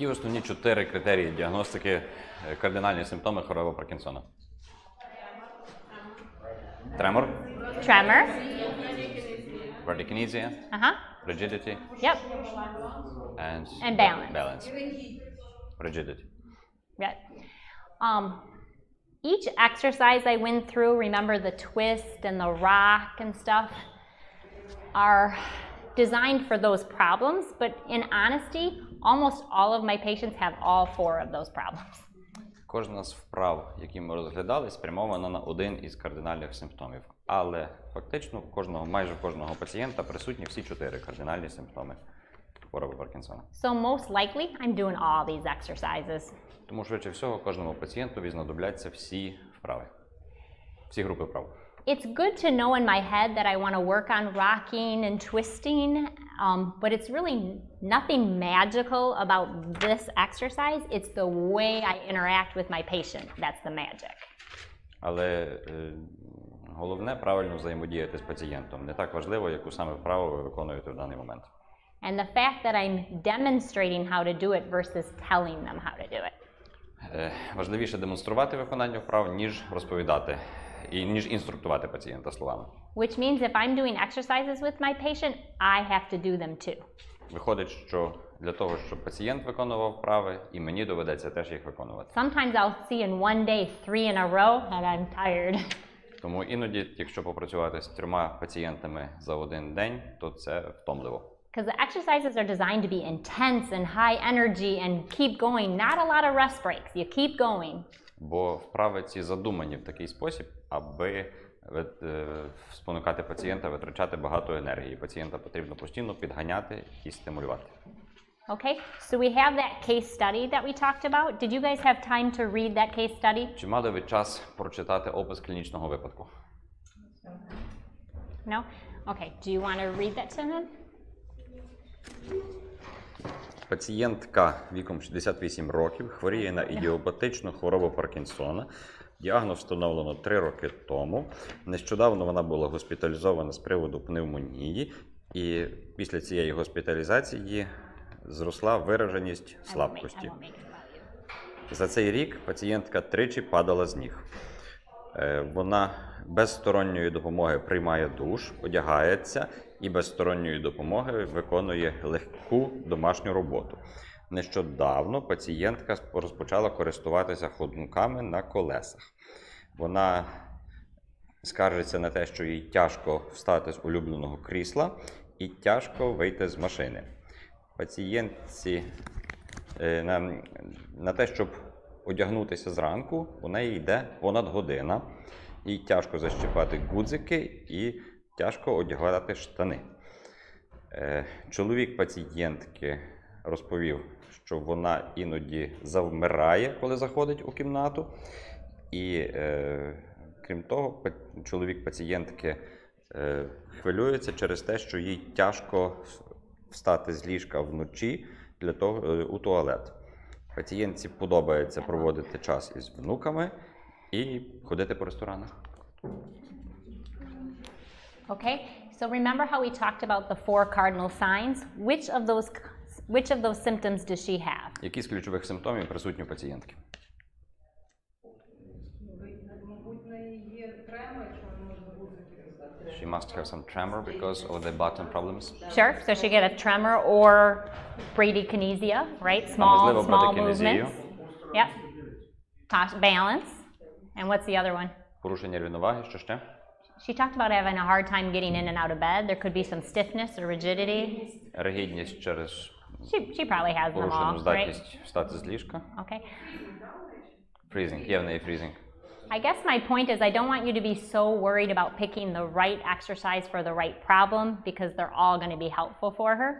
Які основні 4 критерії діагностики кардинальні симптоми хвороби Паркінсона? Тремор. Tremor. Bradykinesia. Rigidity. Yep. And balance. Balance. Rigidity. Yep. Each exercise I went through, remember the twist and the rock and stuff, are designed for those problems, but in honesty, almost all of my patients have all 4 of those problems. Кожна з вправ, які ми розглядали, спрямована на один із кардинальних симптомів. Але фактично майже кожного пацієнта присутні всі 4 кардинальні симптоми хвороби Паркінсона. So most likely, I'm doing all these exercises. Тому швидше всього кожному пацієнтові знадобляться всі вправи, всі групи вправ. It's good to know in my head that I want to work on rocking and twisting, but it's really nothing magical about this exercise. It's the way I interact with my patient. That's the magic. Але головне правильно взаємодіяти з пацієнтом. Не так важливо, яку саме вправу ви виконуєте в даний момент. And the fact that I'm demonstrating how to do it versus telling them how to do it. Важливіше демонструвати виконання вправ, ніж розповідати, і ніж інструктувати пацієнта словами. Which means if I'm doing exercises with my patient, I have to do them too. Виходить, що для того, щоб пацієнт виконував вправи, і мені доведеться теж їх виконувати. Sometimes I'll see in one day 3 in a row and I'm tired. Тому іноді, якщо попрацювати з 3 пацієнтами за один день, то це втомливо. Because the exercises are designed to be intense and high energy and keep going, not a lot of rest breaks. You keep going. Бо вправи ці задумані в такий спосіб, аби спонукати пацієнта витрачати багато енергії. Пацієнта потрібно постійно підганяти і стимулювати. Okay, so we have that case study that we talked about. Did you guys have time to read that case study? Чи мали ви час прочитати опис клінічного випадку? No? Okay, do you want to read that to them? Пацієнтка віком 68 років хворіє на ідіопатичну хворобу Паркінсона. Діагноз встановлено 3 роки тому. Нещодавно вона була госпіталізована з приводу пневмонії, і після цієї госпіталізації зросла вираженість слабкості. За цей рік пацієнтка 3 падала з ніг. Вона без сторонньої допомоги приймає душ, одягається і без сторонньої допомоги виконує легку домашню роботу. Нещодавно пацієнтка розпочала користуватися ходунками на колесах. Вона скаржиться на те, що їй тяжко встати з улюбленого крісла і тяжко вийти з машини. Пацієнтці на те, щоб одягнутися зранку, у неї йде понад година. Їй тяжко защіпати гудзики і тяжко одягати штани. Чоловік пацієнтки розповів, що вона іноді завмирає, коли заходить у кімнату. І, крім того, чоловік пацієнтки хвилюється через те, що їй тяжко встати з ліжка вночі у туалет. Пацієнтці подобається проводити час із внуками і ходити по ресторанах. Okay, so remember how we talked about the 4 cardinal signs? Which of those symptoms does she have? Які з ключових симптомів присутні у пацієнтки? She must have some tremor because of the bottom problems. Sure, so she get a tremor or bradykinesia, right? Small movements. Yep. Balance. And what's the other one? Порушення рівноваги, що ще? She talked about having a hard time getting in and out of bed. There could be some stiffness or rigidity. Ригідність через She probably has them порушену all, right? здатність встати з ліжка. Okay. Freezing, є в неї freezing. I guess my point is I don't want you to be so worried about picking the right exercise for the right problem because they're all going to be helpful for her.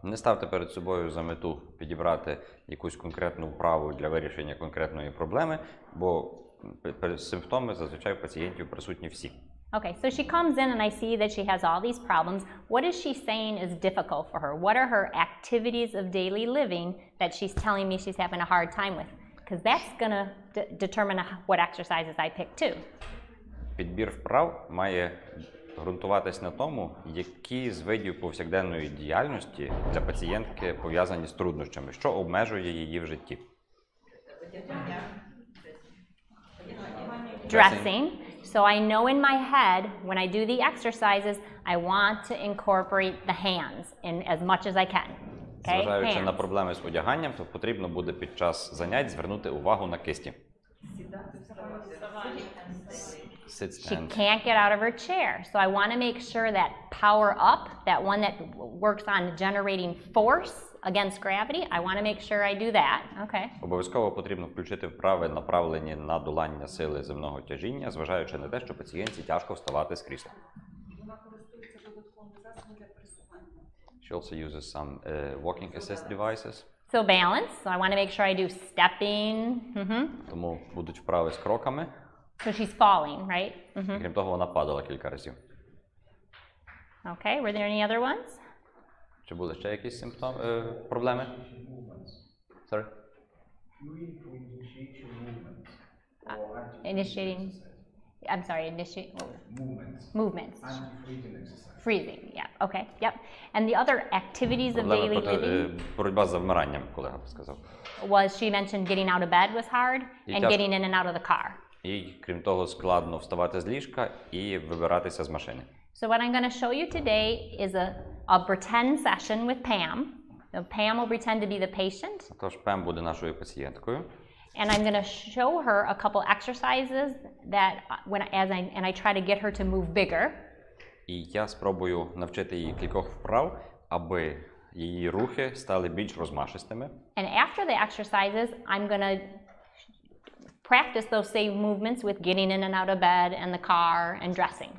Не ставте перед собою за мету підібрати якусь конкретну вправу для вирішення конкретної проблеми, бо симптоми зазвичай у пацієнтів присутні всі. Okay, so she comes in and I see that she has all these problems. What is she saying is difficult for her? What are her activities of daily living that she's telling me she's having a hard time with? Because that's going to determine what exercises I pick too. Підбір вправ має ґрунтуватись на тому, які з видів повсякденної діяльності для пацієнтки пов'язані з труднощами, що обмежує її в житті. Dressing. So I know in my head, when I do the exercises, I want to incorporate the hands in as much as I can. Okay? Зважаючи на Hands. проблеми з одяганням, то потрібно буде під час занять звернути увагу на кисті. Sit, She stand. can't get out of her chair. So I want to make sure that power up, that one that works on generating force against gravity, I want to make sure I do that. Okay. Обов'язково потрібно включити вправи, направлені на долання сили земного тяжіння, зважаючи на те, що пацієнтці тяжко вставати з крісла. She also uses some walking assist devices. So balance. So I want to make sure I do stepping. Тому будуть вправи з кроками. So she's falling, right? Крім того, вона падала кілька разів. Okay. Were there any other ones? Чи були ще якісь проблеми? Sorry? Initiating. I'm sorry. Initiate. Movements. Freezing. Yeah. Okay. Yep. And the other activities of daily living Боротьба з завмиранням, колега сказав. was she mentioned getting out of bed was hard and тяжко. getting in and out of the car. І, крім того, складно вставати з ліжка і вибиратися з машини. So what I'm going to show you today is a pretend session with Pam. So Pam will pretend to be the patient, Тож Пем буде нашою пацієнткою. and I'm going to show her a couple exercises that I try to get her to move bigger. І я спробую навчити її кількох вправ, аби її рухи стали більш розмашистими. And after the exercises, I'm going to practice those same movements with getting in and out of bed and the car and dressing.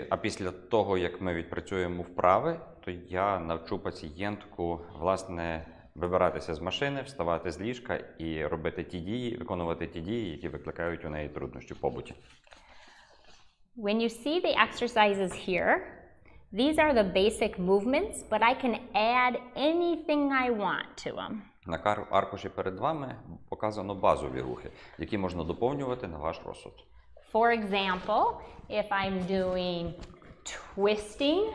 А після того, як ми відпрацюємо вправи, то я навчу пацієнтку, власне, вибиратися з машини, вставати з ліжка і робити ті дії, виконувати ті дії, які викликають у неї труднощі в побуті. When you see the exercises here, these are the basic movements, but I can add anything I want to them. На аркуші перед вами показано базові рухи, які можна доповнювати на ваш розсуд. For example, if I'm doing twisting,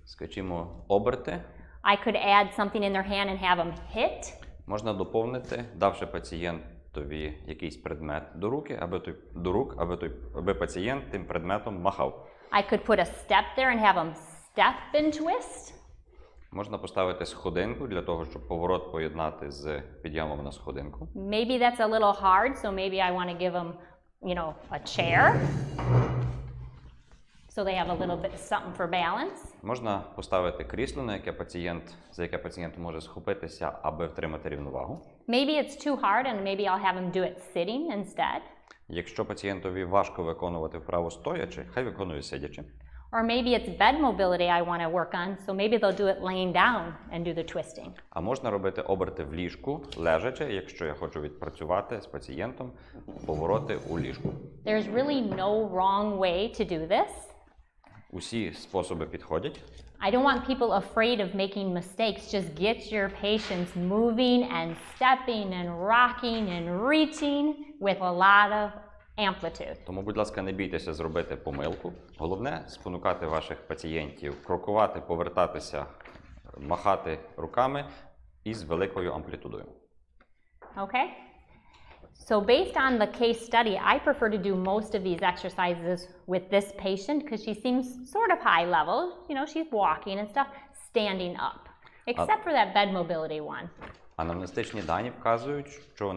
Скажімо, оберти I could add something in their hand and have them hit. можна доповнити, давши пацієнтові якийсь предмет до руки, аби пацієнт тим предметом махав. I could put a step there and have them step and twist. Можна поставити сходинку для того, щоб поворот поєднати з підйомом на сходинку. Maybe that's a little hard, so maybe I want to give them, a chair. So they have a little bit something for balance. Можна поставити крісло, за яке пацієнт може схопитися, аби втримати рівновагу. Maybe it's too hard and maybe I'll have them do it sitting instead. Якщо пацієнтові важко виконувати вправу стоячи, хай виконує сидячи. Or maybe it's bed mobility I want to work on, so maybe they'll do it laying down and do the twisting. А можна робити оберти в ліжку, лежачи, якщо я хочу відпрацювати з пацієнтом повороти у ліжку. There's really no wrong way to do this. Усі способи підходять. I don't want people afraid of making mistakes. Just get your patients moving and stepping and rocking and reaching with a lot of amplitude. Тому, будь ласка, не бійтеся зробити помилку. Головне – спонукати ваших пацієнтів крокувати, повертатися, махати руками із великою амплітудою. Okay? So based on the case study, I prefer to do most of these exercises with this patient because she seems sort of high level. She's walking and stuff, standing up. Except for that bed mobility one. Анамнестичні дані вказують, що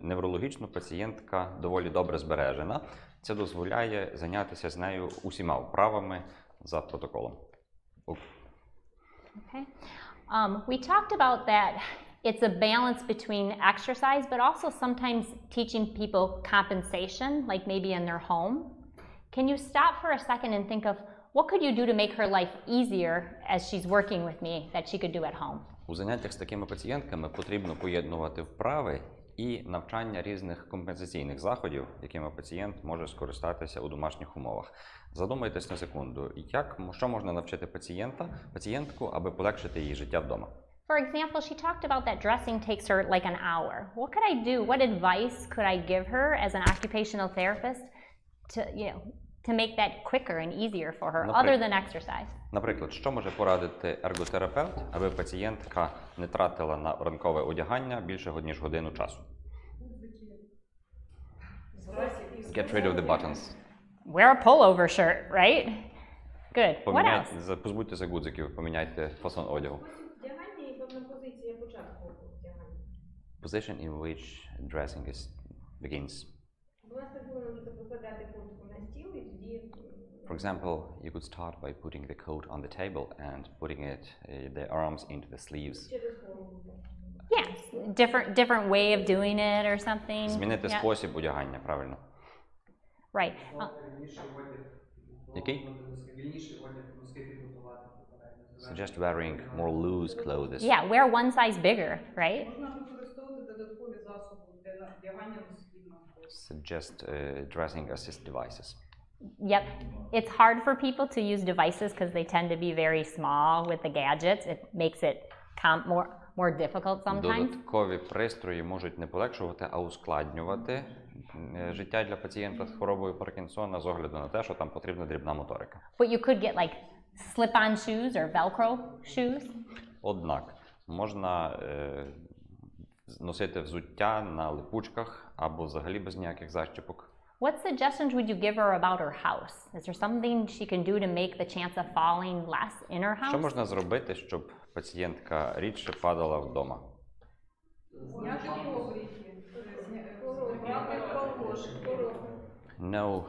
неврологічно пацієнтка доволі добре збережена. Це дозволяє зайнятися з нею усіма вправами за протоколом. Okay. We talked about that it's a balance between exercise, but also sometimes teaching people compensation, like maybe in their home. Can you stop for a second and think of what could you do to make her life easier as she's working with me that she could do at home? У заняттях з такими пацієнтками потрібно поєднувати вправи і навчання різних компенсаційних заходів, якими пацієнт може скористатися у домашніх умовах. Задумайтесь на секунду, що можна навчити пацієнтку, аби полегшити її життя вдома. For example, she talked about that dressing takes her like an hour. What could I do? What advice could I give her as an occupational therapist to make that quicker and easier for her, Наприклад. other than exercise? Наприклад, що може порадити ерготерапевт, аби пацієнтка не тратила на ранкове одягання більше, ніж годину часу? Get rid of the buttons. Wear a pullover shirt, right? Good. What else? Позбудьтеся гудзиків, поміняйте фасон одягу. Вдягання і певна позиція початку вдягання. Position in which dressing begins. У нас так було, наприклад, викладати куртку на стіл і тоді... For example, you could start by putting the coat on the table and putting the arms into the sleeves. Через голову. Yes, different way of doing it or something. Змінити Yeah. спосіб одягання, правильно. Right. Який? Suggest wearing more loose clothes. Yeah, wear one size bigger, right? Можна використовувати додаткові засоби для вдягання досвідного. Suggest dressing assist devices. Yep. It's hard for people to use devices because they tend to be very small with the gadgets. It makes it more difficult sometimes. Додаткові пристрої можуть не полегшувати, а ускладнювати життя для пацієнта з хворобою Паркінсона з огляду на те, що там потрібна дрібна моторика. But you could get like slip-on shoes or Velcro shoes. Однак можна носити взуття на липучках або взагалі без ніяких защіпок. What suggestions would you give her about her house? Is there something she can do to make the chance of falling less in her house? Що можна зробити, щоб пацієнтка рідше падала вдома? Зняти коврики, брати колгошки. No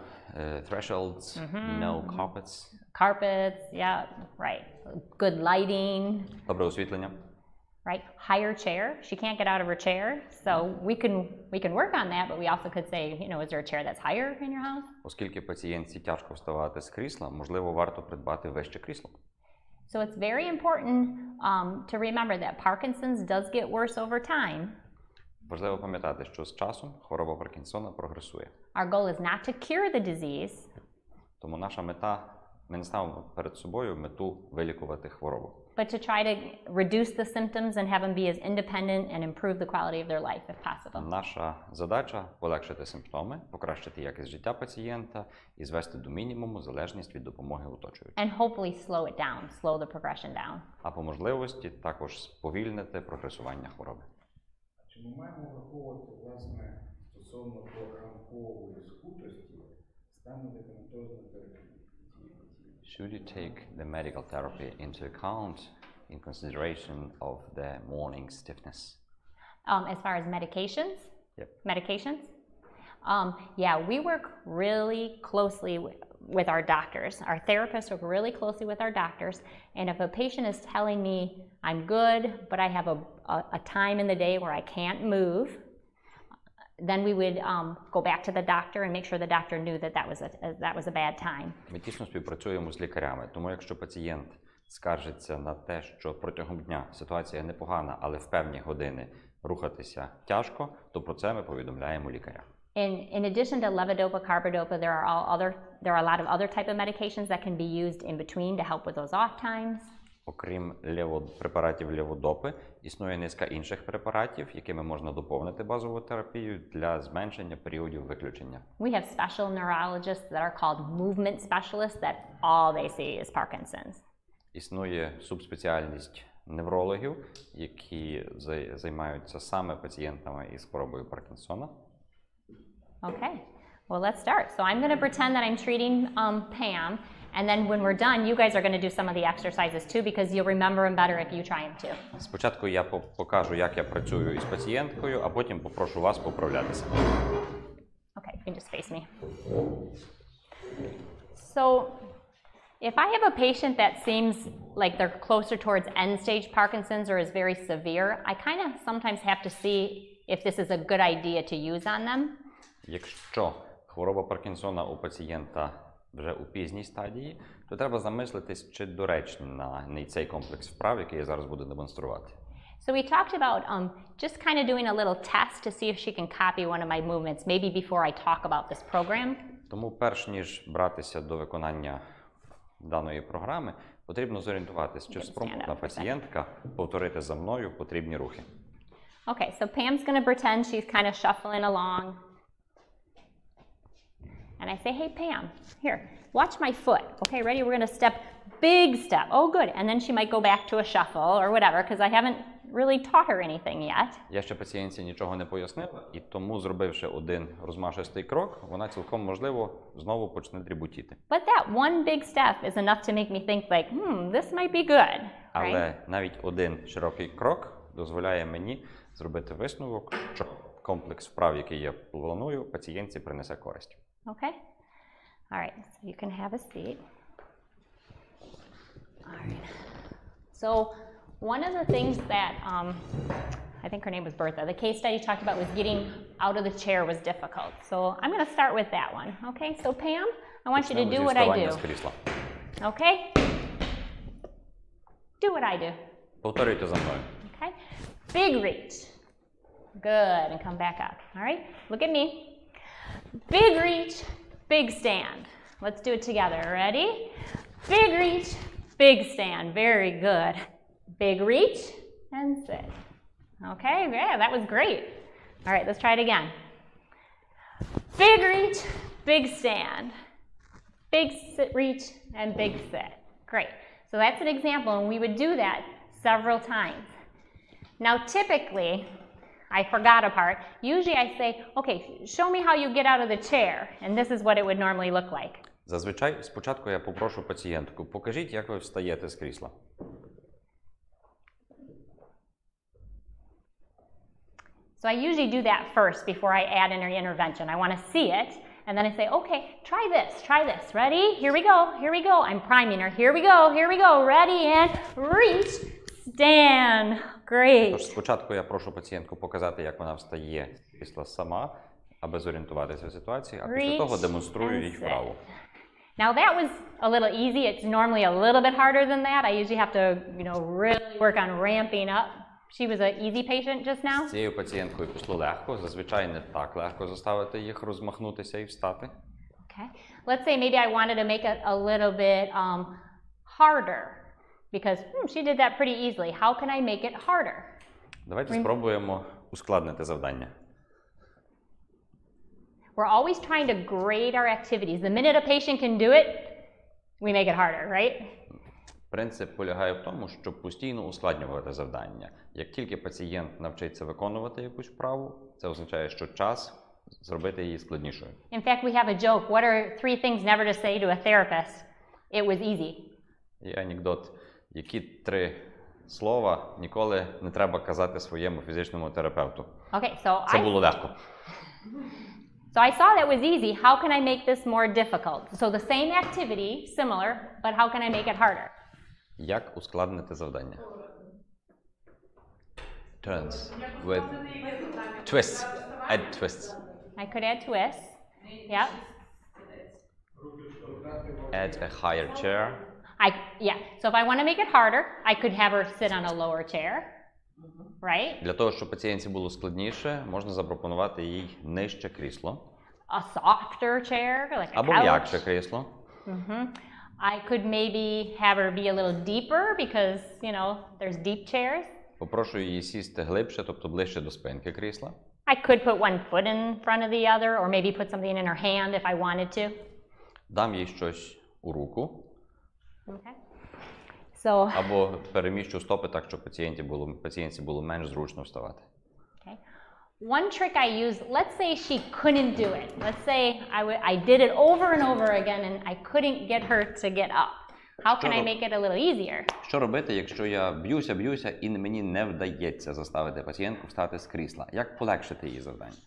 thresholds, no carpets. Carpets, yeah, right. Good lighting, Добре освітлення. right? Higher chair. She can't get out of her chair, so we can work on that. But we also could say, is there a chair that's higher in your house? Оскільки пацієнтці тяжко вставати з крісла, можливо, варто придбати вище крісло. So it's very important to remember that Parkinson's does get worse over time. Важливо пам'ятати, що з часом хвороба Паркінсона прогресує. Our goal is not to cure the disease. Тому наша мета, ми не ставимо перед собою мету вилікувати хворобу. But to try to reduce the symptoms and have them be as independent and improve the quality of their life if possible. Наша задача – полегшити симптоми, покращити якість життя пацієнта і звести до мінімуму залежність від допомоги оточуючих. And hopefully slow it down, slow the progression down. А по можливості також сповільнити прогресування хвороби. Чи ми маємо враховувати, власне, стосовно до ранкової скутості стану медикаментозної терапії? Should you take the medical therapy into account in consideration of the morning stiffness? As far as medications? Yep. Medications? Yeah, we work really closely with our doctors. Our therapists work really closely with our doctors. And if a patient is telling me, I'm good, but I have a time in the day where I can't move, then we would go back to the doctor and make sure the doctor knew that was a bad time. Ми тісно співпрацюємо з лікарями, тому якщо пацієнт скаржиться на те, що протягом дня ситуація непогана, але в певні години рухатися тяжко, то про це ми повідомляємо лікаря. In addition to levodopa, carbidopa, there are a lot of other type of medications that can be used in between to help with those off times. Окрім препаратів леводопи, існує низка інших препаратів, якими можна доповнити базову терапію для зменшення періодів виключення. We have special neurologists that are called movement specialists that all they see is Parkinson's. Існує субспеціальність неврологів, які займаються саме пацієнтами із хворобою Паркінсона. Okay, well let's start. So I'm going to pretend that I'm treating Pam, and then when we're done, you guys are going to do some of the exercises too, because you'll remember them better if you try them too. Спочатку я покажу, як я працюю із пацієнткою, а потім попрошу вас поправлятися. Okay, you can just face me. So, if I have a patient that seems like they're closer towards end-stage Parkinson's or is very severe, I kind of sometimes have to see if this is a good idea to use on them. Якщо хвороба Паркінсона у пацієнта вже у пізній стадії, то треба замислитись, чи доречний цей комплекс вправ, який я зараз буду демонструвати. So we talked about just kind of doing a little test to see if she can copy one of my movements, maybe before I talk about this program. Тому перш ніж братися до виконання даної програми, потрібно зорієнтуватись, чи спроможна пацієнтка повторити за мною потрібні рухи. Okay, so Pam's going to pretend she's kind of shuffling along. and I say, hey, Pam, here, watch my foot. Okay, ready? We're going to step, big step. Oh, good. And then she might go back to a shuffle or whatever, because I haven't really taught her anything yet. Я ще пацієнтці нічого не пояснив, і тому, зробивши один розмашистий крок, вона цілком можливо знову почне дріботіти. But that one big step is enough to make me think like, this might be good, right? Але навіть один широкий крок дозволяє мені зробити висновок, що комплекс вправ, який я планую, пацієнтці принесе користь. Okay? All right, so you can have a seat. All right. So one of the things that, I think her name was Bertha, the case study talked about was getting out of the chair was difficult. So I'm going to start with that one. Okay, so Pam, I want you to do what I do. Okay? Do what I do. Повторюйте за мною. Okay? Big reach. Good, and come back up. All right? Look at me. Big reach, big stand. Let's do it together. Ready? Big reach, big stand. Very good. Big reach and sit. Okay, yeah, that was great. All right, let's try it again. Big reach, big stand. Big sit, reach, and big sit. Great. So that's an example, and we would do that several times. Now, typically, I forgot a part. Usually I say, okay, show me how you get out of the chair, and this is what it would normally look like. Зазвичай спочатку я попрошу пацієнтку, покажіть, як ви встаєте з крісла. So I usually do that first before I add any intervention. I want to see it, and then I say, okay, try this, try this. Ready? Here we go, here we go. I'm priming her. Here we go. Ready, and reach, stand. Great. Тож спочатку я прошу пацієнтку показати, як вона встає з крісла сама, аби зорієнтуватися в ситуації, а після того демонструю їй вправу. Now that was a little easy. It's normally a little bit harder than that. I usually have to, really work on ramping up. She was an easy patient just now. З цією пацієнткою пішло легко. Зазвичай не так легко заставити їх розмахнутися і встати. Okay. Let's say maybe I wanted to make it a little bit harder because she did that pretty easily. How can I make it harder? Давайте спробуємо ускладнити завдання. We're always trying to grade our activities. The minute a patient can do it, we make it harder, right? Принцип полягає в тому, щоб постійно ускладнювати завдання. Як тільки пацієнт навчиться виконувати якусь вправу, це означає, що час зробити її складнішою. In fact, we have a joke. What are 3 things never to say to a therapist? It was easy. Є анекдот. Які 3 слова ніколи не треба казати своєму фізичному терапевту? Okay, so Це було легко. So I saw that was easy. How can I make this more difficult? So the same activity, similar, but how can I make it harder? Як ускладнити завдання? Turns with twists. Add twists. I could add twists. Yep. Add a higher chair. So if I want to make it harder, I could have her sit on a lower chair, right? Для того, щоб пацієнтці було складніше, можна запропонувати їй нижче крісло. A softer chair, like a Або couch. м'якше крісло. I could maybe have her be a little deeper because, there's deep chairs. Попрошу її сісти глибше, тобто ближче до спинки крісла. I could put one foot in front of the other, or maybe put something in her hand if I wanted to. Дам їй щось у руку. Okay. So, Або переміщу стопи так, щоб пацієнтці було менш зручно вставати. okay. One trick I use, let's say she couldn't do it. Let's say I did it over and over again and I couldn't get her to get up. How can I make it a little easier? Що робити, якщо я б'юся і мені не вдається заставити пацієнтку встати з крісла? Як полегшити її завдання?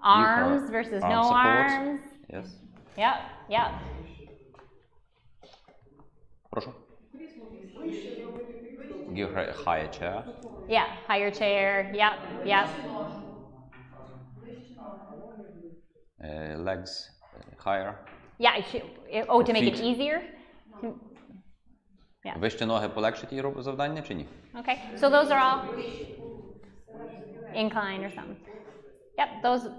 Arms versus no arms. Yes. Yep. Прошу. Give her a higher chair. Yeah, higher chair. Yep. Legs higher. Yeah, to make it easier? Yeah. Вище ноги полегшить їй завдання чи ні? Okay, so those are all incline or something. Yep,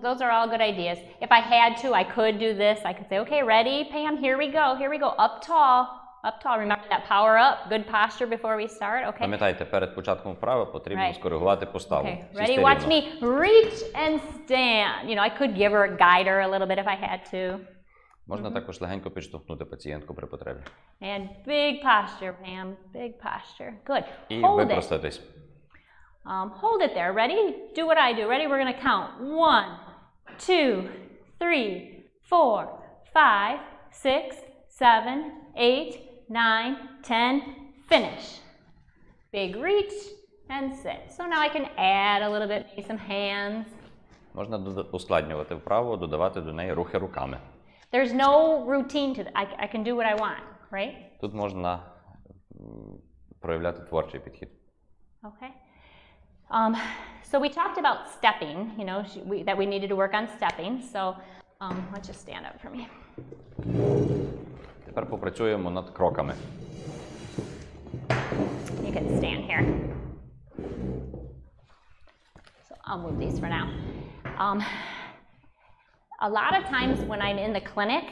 those are all good ideas. If I had to, I could do this. I could say, okay, ready, Pam, here we go, up tall. Up tall. Remember that power up. Good posture before we start. Okay. Пам'ятайте, перед початком вправи потрібно скоригувати поставу. Okay. Сісти Ready? рівно. Watch me reach and stand. You know, I could give her, guide her a little bit if I had to. Можна також легенько підштовхнути пацієнтку при потребі. And big posture, Pam. Big posture. Good. І Hold it. випростатись. Hold it there. Ready? Do what I do. Ready? We're going to count. 1, 2, 3, 4, 5, 6, 7, 8, 9, 10. Finish. Big reach and sit. So now I can add a little bit, maybe some hands. Можна ускладнювати вправу, додавати до неї рухи руками. There's no routine to that. I can do what I want, right? Тут можна проявляти творчий підхід. Okay. So we talked about stepping, you know, that we needed to work on stepping. So let's just stand up for me. Тепер попрацюємо над кроками. You can stand here. So I'll move these for now. A lot of times when I'm in the clinic,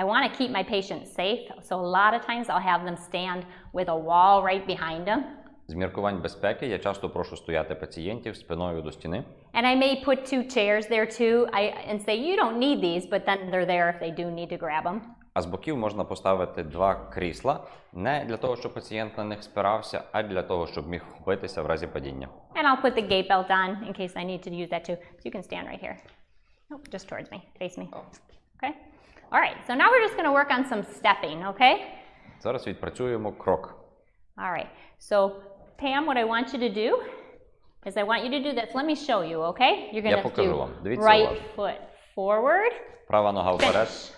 I want to keep my patients safe. So a lot of times I'll have them stand with a wall right behind them. З міркувань безпеки я часто прошу стояти пацієнтів спиною до стіни. And I may put 2 chairs there too and say, you don't need these, but then they're there if they do need to grab them. А з боків можна поставити 2 крісла, не для того, щоб пацієнт на них спирався, а для того, щоб міг вхопитися в разі падіння. And I'll put the gait belt on in case I need to use that too. So you can stand right here. Nope, just towards me, face me. Okay? All right, so now we're just going to work on some stepping, okay? Зараз відпрацюємо крок. All right, so Pam, what I want you to do is I want you to do this. Let me show you, okay? You're going Я to покажу do вам. Дивіться right уважно. foot forward, Права нога вперед. finish.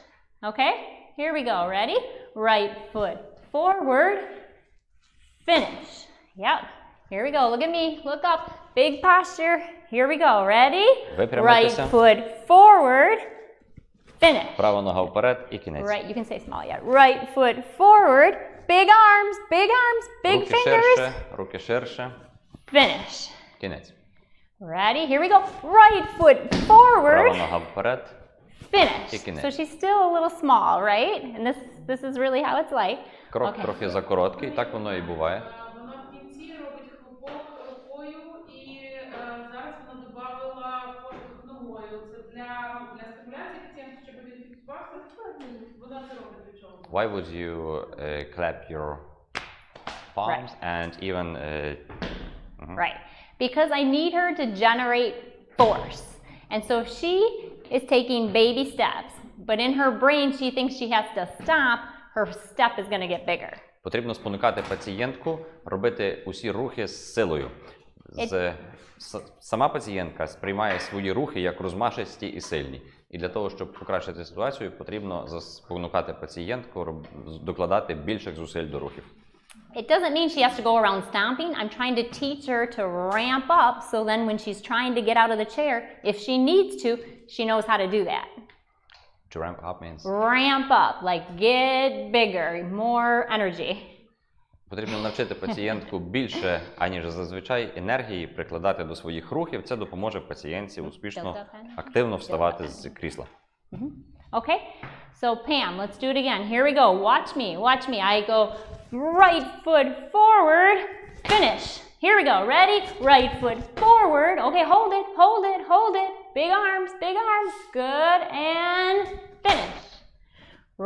Okay? Here we go. Ready? Right foot forward, finish. Yep. Here we go. Look at me. Look up. Big posture. Here we go. Ready? Right Випрямитися. foot forward, finish. Права нога вперед і кінець. Right, you can say small yet. Right foot forward, big arms, big Руки fingers, ширше, руки ширше. finish. Кінець. Ready? Here we go. Right foot forward, Права нога вперед. finish. І кінець. So she's still a little small, right? And this is really how it's like. Крок Okay. трохи закороткий, так воно і буває. Вона в кінці робить хлопок рукою і зараз вона додала поштовх ногою. Це для стимуляції пацієнта, щоб він фіксувався. Вона це робить для чого? Why would you clap your palms and even Right. Because I need her to generate force. And so if she is taking baby steps, but in her brain she thinks she has to stop, her step is going to get bigger. Потрібно спонукати пацієнтку робити усі рухи з силою. Сама пацієнтка сприймає свої рухи як розмашисті і сильні. І для того, щоб покращити ситуацію, потрібно спонукати пацієнтку докладати більших зусиль до рухів. It doesn't mean she has to go around stomping. I'm trying to teach her to ramp up so then when she's trying to get out of the chair, if she needs to, she knows how to do that. To ramp up means? Ramp up, like get bigger, more energy. Потрібно навчити пацієнтку більше, аніж зазвичай, енергії прикладати до своїх рухів. Це допоможе пацієнтці успішно, активно вставати з крісла. Okay, so Pam, let's do it again. Here we go. Watch me, watch me. I go right foot forward, finish. Here we go. Ready? Right foot forward. Okay, hold it, hold it, hold it. Big arms, big arms. Good, and finish.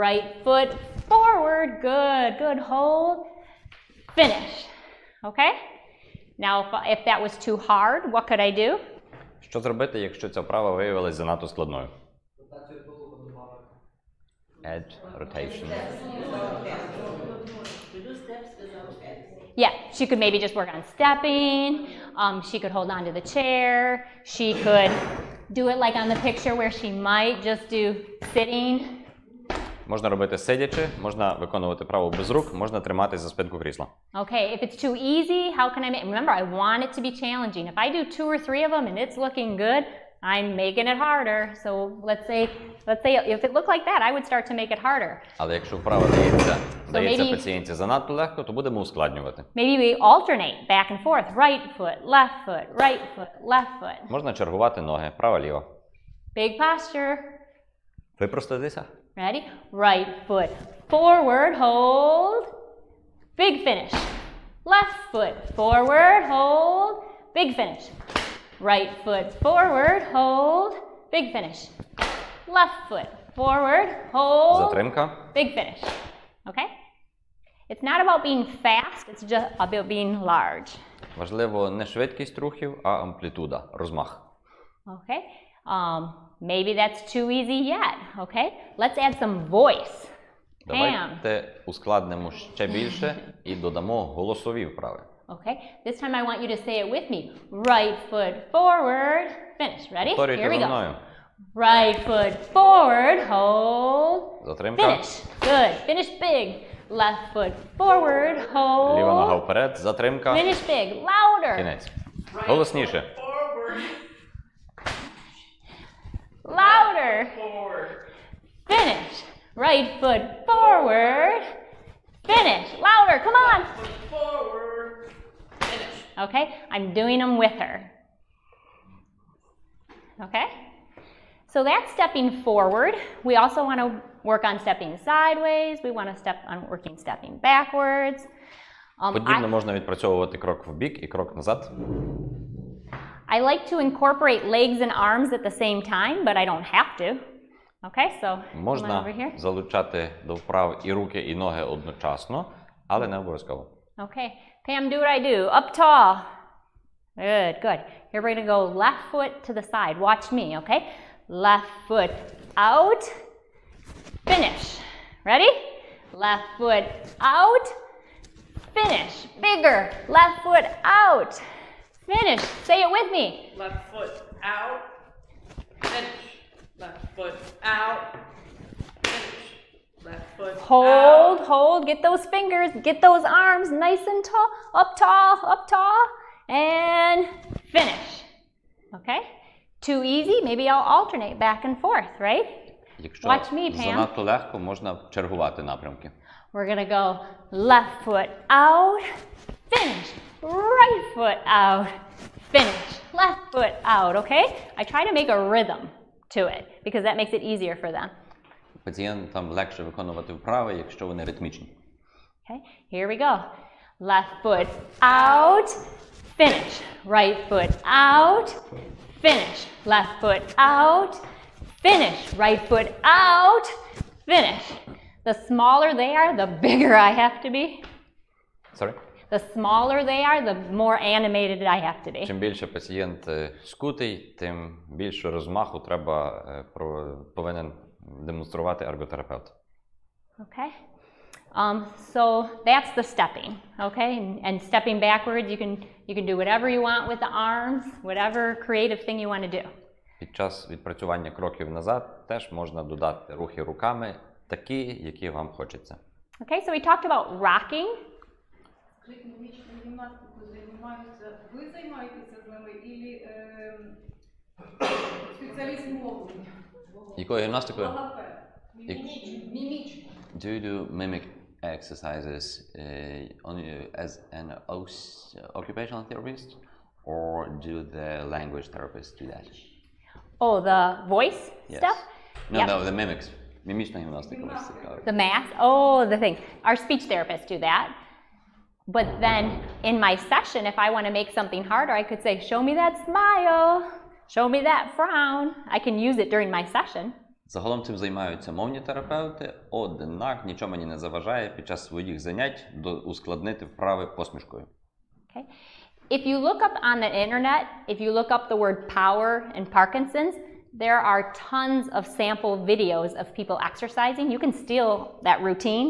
Right foot forward. Good, good. Hold, finish. Okay? Now, if that was too hard, what could I do? Що зробити, якщо ця вправа виявилась занадто складною? Add rotation. Yeah, she could maybe just work on stepping. She could hold on to the chair. She could do it like on the picture where she might just do sitting. Можна робити сидячи, можна виконувати вправу без рук, можна триматись за спинку крісла. Okay, if it's too easy, how can I make? Remember, I want it to be challenging. If I do 2 or 3 of them and it's looking good, I'm making it harder. So let's say if it looked like that, I would start to make it harder. Але якщо вправа дається пацієнтці занадто легко, то будемо ускладнювати. Maybe we alternate back and forth, right foot, right foot, left foot. Можна чергувати ноги, права-ліва. Big posture. Випростатися. Ready? Right foot forward, hold, big finish. Left foot, forward, hold, big finish. Right foot, forward, hold, big finish. Left foot, forward, hold, Затримка. big finish. Okay? It's not about being fast, it's just about being large. Важливо не швидкість рухів, а амплітуда, розмах. Okay? Maybe that's too easy yet. Okay? Let's add some voice. Pam. Давайте ускладнимо ще більше і додамо голосові вправи. Okay? This time I want you to say it with me. Right foot forward, finish. Ready? Повторюйте Here we за go. мною. Right foot forward, hold. Затримка. Finish. Good. Finish big. Left foot forward, hold. Ліва нога вперед, затримка. Finish big. Louder. Кінець. Голосніше. Louder. Finish. Right foot forward. Finish. Louder. Come on. Okay? I'm doing them with her. Okay? So that's stepping forward. We also want to work on stepping sideways. We want to step on working stepping backwards. Подібно можна відпрацьовувати крок в бік і крок назад. I like to incorporate legs and arms at the same time, but I don't have to. Okay, so come on over Можна here. залучати до вправ і руки, і ноги одночасно, але не обов'язково. Okay, Pam, do what I do. Up tall. Good, good. Here we're going to go left foot to the side. Watch me, okay? Left foot out. Finish. Ready? Left foot out. Finish. Bigger. Left foot out. Finish. Say it with me. Left foot out. Finish. Left foot out. Finish. Left foot Hold, out. hold. Get those fingers. Get those arms nice and tall. Up tall, up tall. And finish. Okay? Too easy? Maybe I'll alternate back and forth, right? Якщо Watch me, Pam. занадто легко, можна чергувати напрямки. We're gonna go left foot out, finish, right foot out, finish, left foot out, okay? I try to make a rhythm to it because that makes it easier for them. Пацієнтам легше виконувати вправи, якщо вони ритмічні. Okay, here we go. Left foot out, finish, right foot out, finish, left foot out, finish, right foot out, finish. The smaller they are, the bigger I have to be. Sorry? The smaller they are, the more animated I have to be. Чим більше пацієнт скутий, тим більше розмаху повинен демонструвати ерготерапевт. Okay? So that's the stepping, okay? And stepping backwards, you can do whatever you want with the arms, whatever creative thing you want to do. Під час відпрацювання кроків назад теж можна додати рухи руками, такі, які вам хочеться. Okay, so we talked about rocking. Ритмічну гімнастику займаються. Ви займаєтеся з ними і спеціаліст мовлення? Якою гімнастикою? Логопед. Мімічну. Do you do mimic exercises as an occupational therapist, or do the language therapists do that? Oh, the voice Yes. stuff? No, Yep. no, the mimics. Мімічна гімнастика. The math? Oh, the thing. Our speech therapists do that. But then in my session, if I want to make something harder, I could say, show me that smile, show me that frown. I can use it during my session. Загалом цим займаються мовні терапевти, однак нічого мені не заважає під час своїх занять ускладнити вправи посмішкою. Okay. If you look up on the internet, if you look up the word power and Parkinson's, there are tons of sample videos of people exercising. You can steal that routine.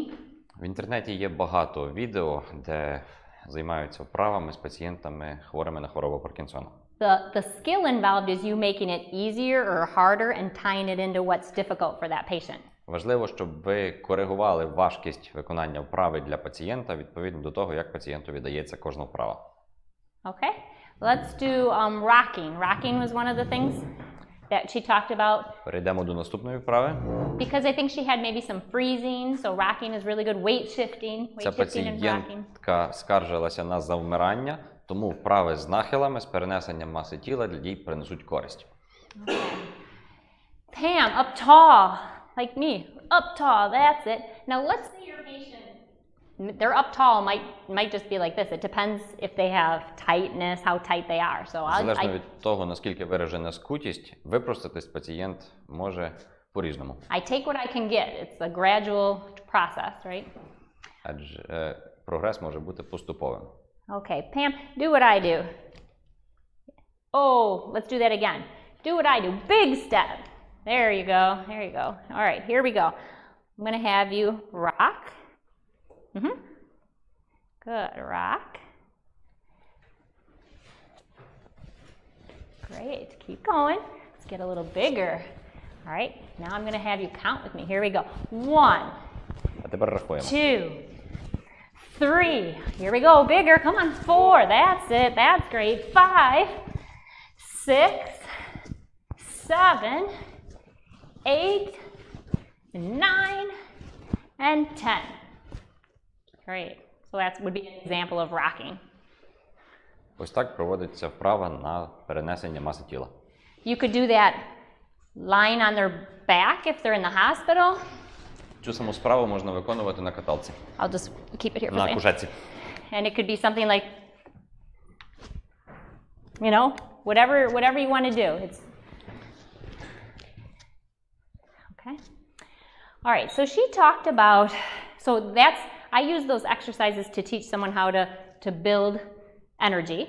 В інтернеті є багато відео, де займаються вправами з пацієнтами хворими на хворобу Паркінсона. The skill involved is you making it easier or harder and tying it into what's difficult for that patient. Важливо, щоб ви коригували важкість виконання вправи для пацієнта відповідно до того, як пацієнту віддається кожна вправа. Okay, let's do rocking. Rocking was one of the things that she talked about. Перейдемо до наступної вправи. Because I think she had maybe some freezing, so rocking is really good. Weight shifting Ця and rocking. пацієнтка скаржилася на завмирання, тому вправи з нахилами, з перенесенням маси тіла їй принесуть користь. Pam, up tall, like me. Up tall, that's it. Now let's say your patient, they're up tall, might just be like this. It depends if they have tightness, how tight they are. So Залежно від того, наскільки виражена скутість, випростатись пацієнт може по-різному. I take what I can get. It's a gradual process, right? Адже прогрес може бути поступовим. Okay, Pam, do what I do. Oh, let's do that again. Do what I do. Big step. There you go. There you go. All right, here we go. I'm going to have you rock. Good. Rock. Great. Keep going. Let's get a little bigger. All right. Now I'm going to have you count with me. Here we go. 1, А тепер рахуємо. 2, 3. Here we go. Bigger. Come on. 4. That's it. That's great. 5, 6, 7, 8, 9, and 10. Great. So that would be an example of rocking. Ось так проводиться вправа на перенесення маси тіла. You could do that lying on their back if they're in the hospital. Цю саму справу можна виконувати на каталці, I'll just keep it here for a на second. кушетці. And it could be something like, you know, whatever you want to do. It's okay. All right. So she talked about. So that's. I use those exercises to teach someone how to build energy.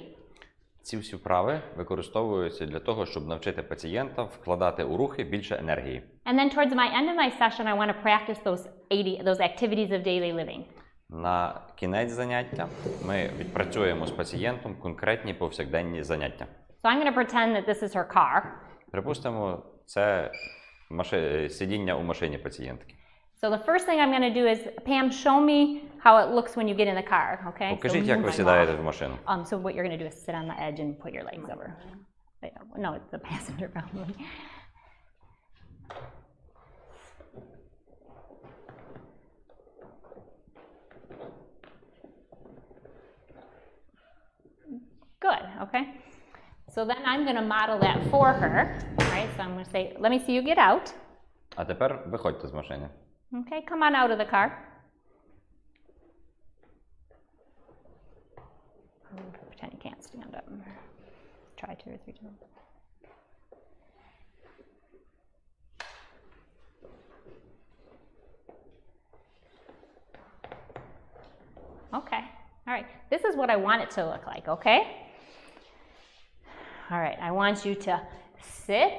Ці всі вправи використовуються для того, щоб навчити пацієнта вкладати у рухи більше енергії. And then towards the end of my session, I want to practice those activities of daily living. На кінець заняття ми відпрацюємо з пацієнтом конкретні повсякденні заняття. So I'm going to pretend that this is her car. Припустимо, це сидіння у машині пацієнтки. So the first thing I'm going to do is, Pam, show me how it looks when you get in the car, okay? Покажіть, So як move ви my сідаєте mouth. в машину. So what you're going to do is sit on the edge and put your legs over. No, it's the passenger probably. Good, okay. So then I'm going to model that for her, right? So I'm going to say, let me see you get out. А тепер виходьте з машини. Okay, come on out of the car. Pretend you can't stand up. Try 2 or 3 times. Okay, all right. This is what I want it to look like, okay? All right, I want you to sit,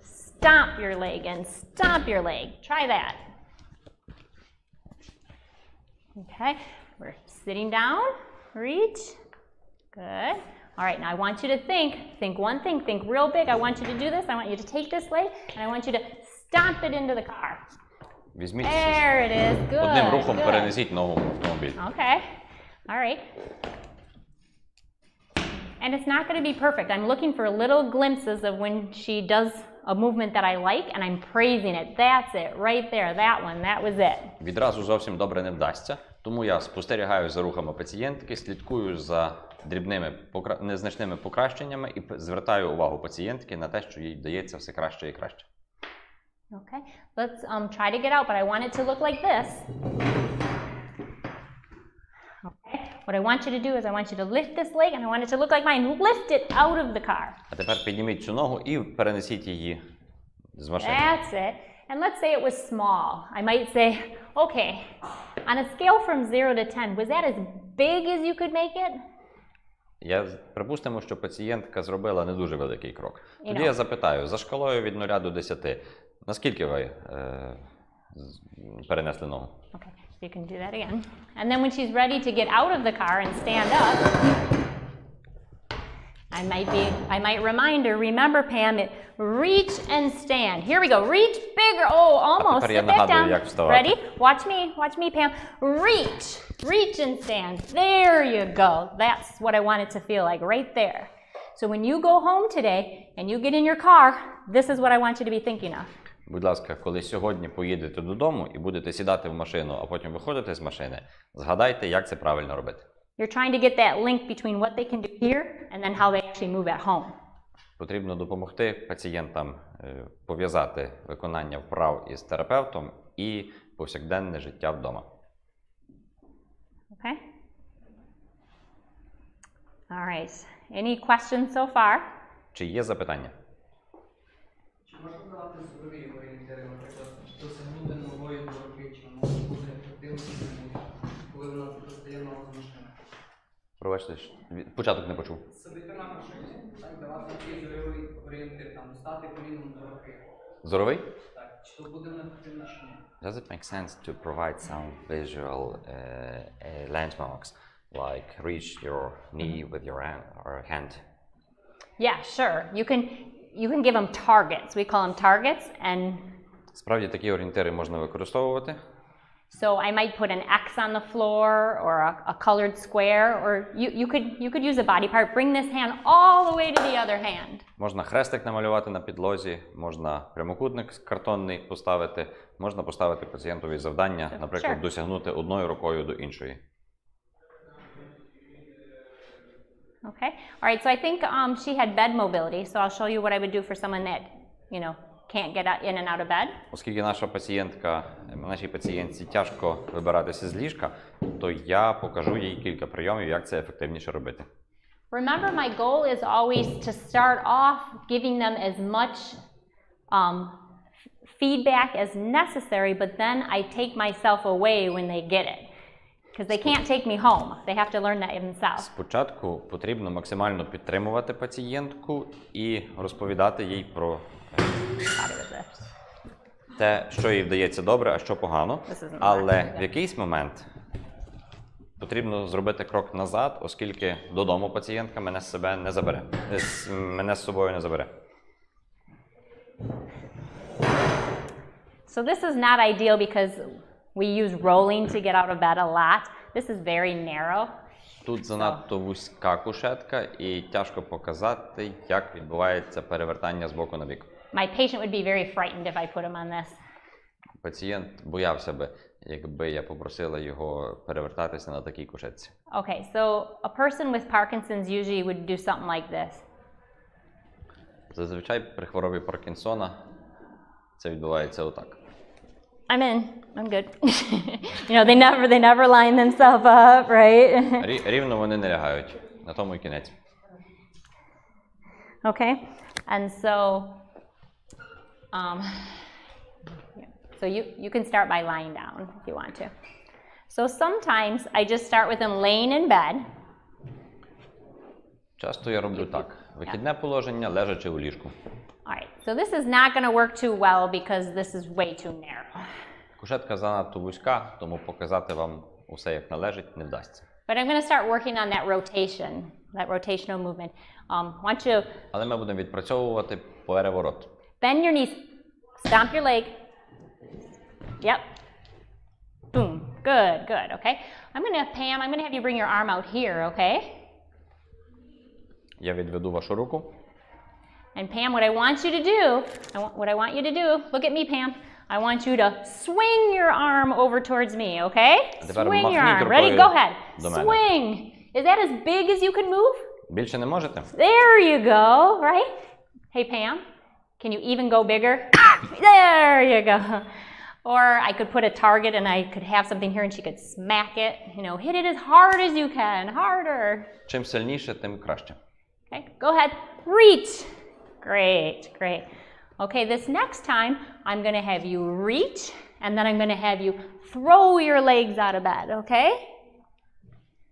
stomp your leg, and stomp your leg. Try that. Okay, we're sitting down, reach. Good. All right, now I want you to think one thing, think real big. I want you to do this. I want you to take this leg, and I want you to stomp it into the car. Візьміть There it is. Good. одним рухом Good. перенесіть ногу в автомобіль. Okay. All right. And it's not going to be perfect. I'm looking for little glimpses of when she does a movement that I like, and I'm praising it. That's it, right there, that one, that was it. Відразу зовсім добре не вдасться, тому я спостерігаю за рухами пацієнтки, слідкую за дрібними, незначними покращеннями і звертаю увагу пацієнтки на те, що їй вдається все краще і краще. Okay, let's try to get out, but I want it to look like this. Okay, what I want you to do is I want you to lift this leg, and I want it to look like mine. Lift it out of the car. А тепер підніміть цю ногу і перенесіть її з машини. That's it. And let's say it was small. I might say, okay, on a scale from 0 to 10, was that as big as you could make it? Припустимо, що пацієнтка зробила не дуже великий крок. Тоді я запитаю, за шкалою від 0 до 10, наскільки ви перенесли ногу? Okay, you can do that again. And then when she's ready to get out of the car and stand up, I might remind her, remember, Pam, reach and stand. Here we go, reach bigger. Oh, almost. Sit back down. Ready? Watch me, Pam. Reach and stand. There you go. That's what I want it to feel like, right there. So when you go home today and you get in your car, this is what I want you to be thinking of. Будь ласка, коли сьогодні поїдете додому і будете сідати в машину, а потім виходити з машини, згадайте, як це правильно робити. You're trying to get that link between what they can do here and then how they actually move at home. Потрібно допомогти пацієнтам пов'язати виконання вправ із терапевтом і повсякденне життя вдома. Okay? All right. Any questions so far? Чи є запитання? Чи можна давати зорові орієнтири, наприклад, чи досягнути нової дороги, чи може бути ефективністю, коли вона достає ногу з машини? Пробачте, початок не почув. Сидити на машині, так, давати такий зоровий орієнтир, там, стати коліном до руки. Зоровий? Так, чи то буде ефективно, чи ні? Does it make sense to provide some visual landmarks, like reach your knee with your hand? Yeah, sure. You can give them targets. We call them targets, and Справді такі орієнтири можна використовувати. so I might put an X on the floor or a colored square, or you could use a body part. Bring this hand all the way to the other hand. Можна хрестик намалювати на підлозі, можна прямокутник картонний поставити, можна поставити пацієнтові завдання, наприклад, досягнути одною рукою до іншої. Okay. All right. So I think she had bed mobility. So I'll show you what I would do for someone that, can't get in and out of bed. Оскільки нашій пацієнтці тяжко вибиратися з ліжка, то я покажу їй кілька прийомів, як це ефективніше робити. Remember, my goal is always to start off giving them as much feedback as necessary, but then I take myself away when they get it. Because they can't take me home. They have to learn that themselves. Спочатку потрібно максимально підтримувати пацієнтку і розповідати їй про те, що їй вдається добре, а що погано. Але в якийсь момент потрібно зробити крок назад, оскільки додому пацієнтка мене з собою не забере. So this is not ideal because we use rolling to get out of bed a lot. This is very narrow. Тут занадто вузька кушетка і тяжко показати, як відбувається перевертання з боку на бік. My patient would be very frightened if I put him on this. Пацієнт боявся би, якби я попросила його перевертатися на такій кушетці. Okay, so a person with Parkinson's usually would do something like this. Зазвичай при хворобі Паркінсона це відбувається отак. I'm in. I'm good. They never line themselves up, right? Рівно вони не лягають. На тому і кінець. Okay, and so you can start by lying down if you want to. So sometimes I just start with them laying in bed. Часто я роблю так. Вихідне положення, лежачи у ліжку. All right, so this is not going to work too well because this is way too narrow. Кушетка занадто вузька, тому показати вам усе як належить не вдасться. But I'm going to start working on that rotation, that rotational movement. Want you Але ми будемо відпрацьовувати переворот. bend your knees, stomp your leg. Yep. Boom. Good, good, okay? I'm going to have you bring your arm out here, okay? Я відведу вашу руку. And Pam, what I want you to do, look at me, Pam. I want you to swing your arm over towards me, okay? Swing your arm. Ready? Go ahead. Swing. Is that as big as you can move? Більше не можете? There you go, right? Hey, Pam, can you even go bigger? There you go. Or I could put a target and I could have something here and she could smack it. Hit it as hard as you can, harder. Чим сильніше, тим краще. Okay, go ahead. Reach. Great, great. Okay, this next time, I'm going to have you reach, and then I'm going to have you throw your legs out of bed, okay?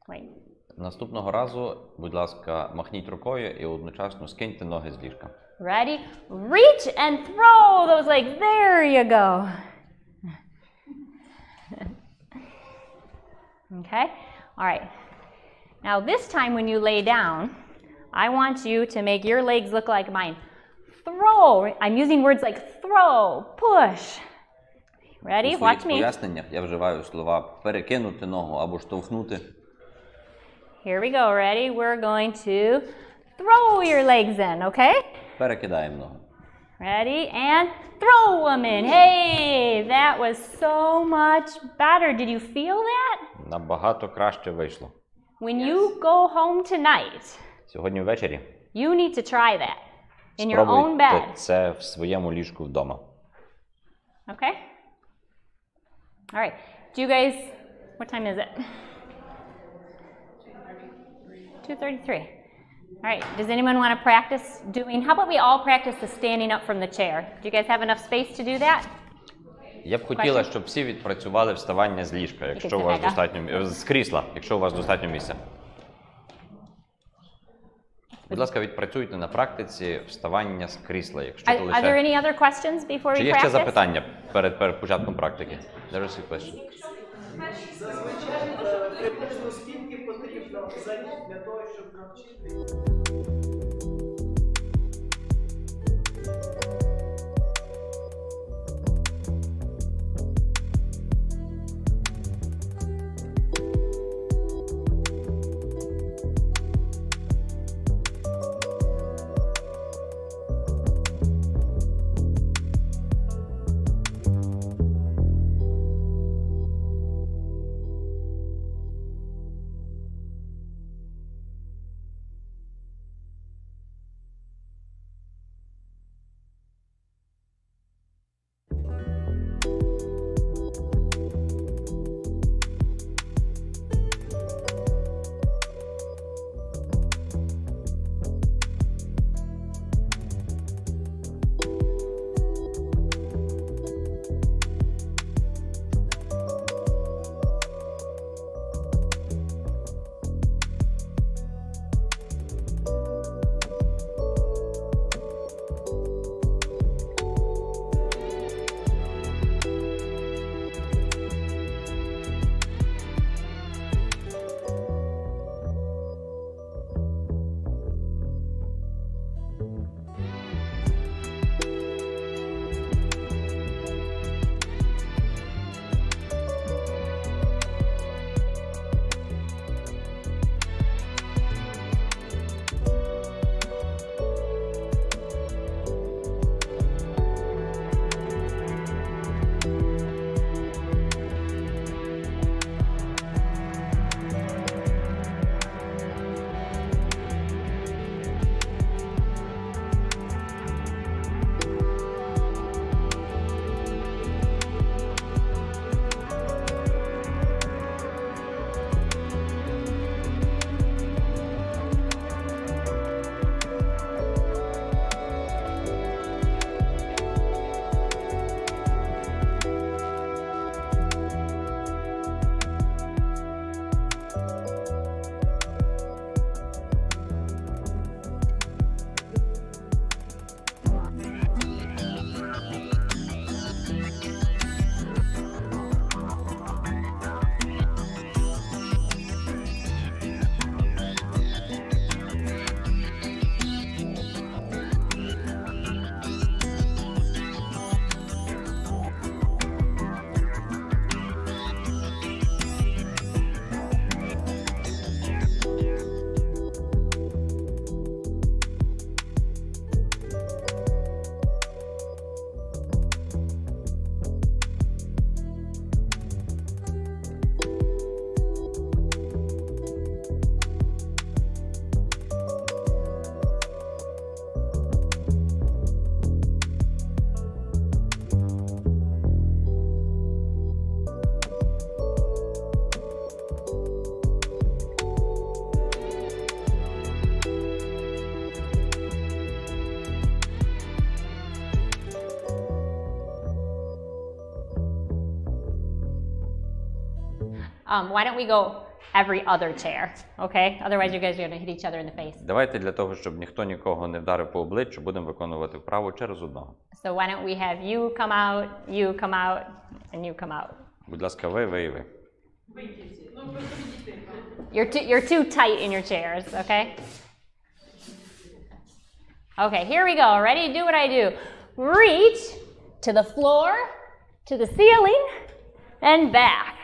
Wait. Наступного разу, будь ласка, махніть рукою і одночасно скиньте ноги з ліжка. Ready? Reach and throw those legs. There you go. Okay? All right. Now this time when you lay down, I want you to make your legs look like mine. Throw. I'm using words like throw, push. Ready? Watch me. У поясненнях я вживаю слова перекинути ногу або штовхнути. Here we go. Ready? We're going to throw your legs in, okay? Перекидаємо ногу. Ready? And throw them in. Hey, that was so much better. Did you feel that? Набагато краще вийшло. When you go home tonight, Сьогодні ввечері you need to try that in your own bed. Спробуйте це в своєму ліжку вдома. Okay? All right. Do you guys, what time is it? 2:33. All right. Does anyone want to practice doing, how about we all practice the standing up from the chair? Do you guys have enough space to do that? Я б хотіла, щоб всі відпрацювали вставання з ліжка, якщо у вас достатньо, з крісла, якщо у вас достатньо місця. Будь ласка, відпрацюйте на практиці вставання з крісла, якщо Are there any other questions before Чи we є ще practice? запитання перед початком практики? There is a question. Зазвичай приблизно скільки потрібно занять для того, щоб навчити? Why don't we go every other chair, okay? Otherwise you guys are going to hit each other in the face. Давайте для того, щоб ніхто нікого не вдарив по обличчю, будемо виконувати вправу через одного. So why don't we have you come out, and you come out. Будь ласка, ви і ви. Витязі. Ну, просто відійти. You're too tight in your chairs, okay? Okay, here we go. Ready? Do what I do. Reach to the floor, to the ceiling, and back.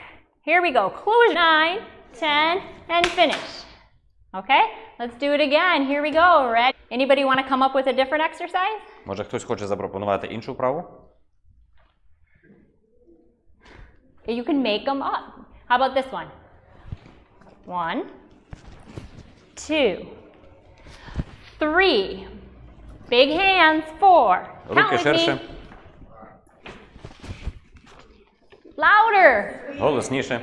Here we go. Close 9, 10, and finish. Okay? Let's do it again. Here we go. Ready? Anybody want to come up with a different exercise? Може, хтось хоче запропонувати іншу вправу? You can make them up. How about this one? 1, 2, 3. Big hands. 4. Count Руки with ширше. me. Louder. Голосніше.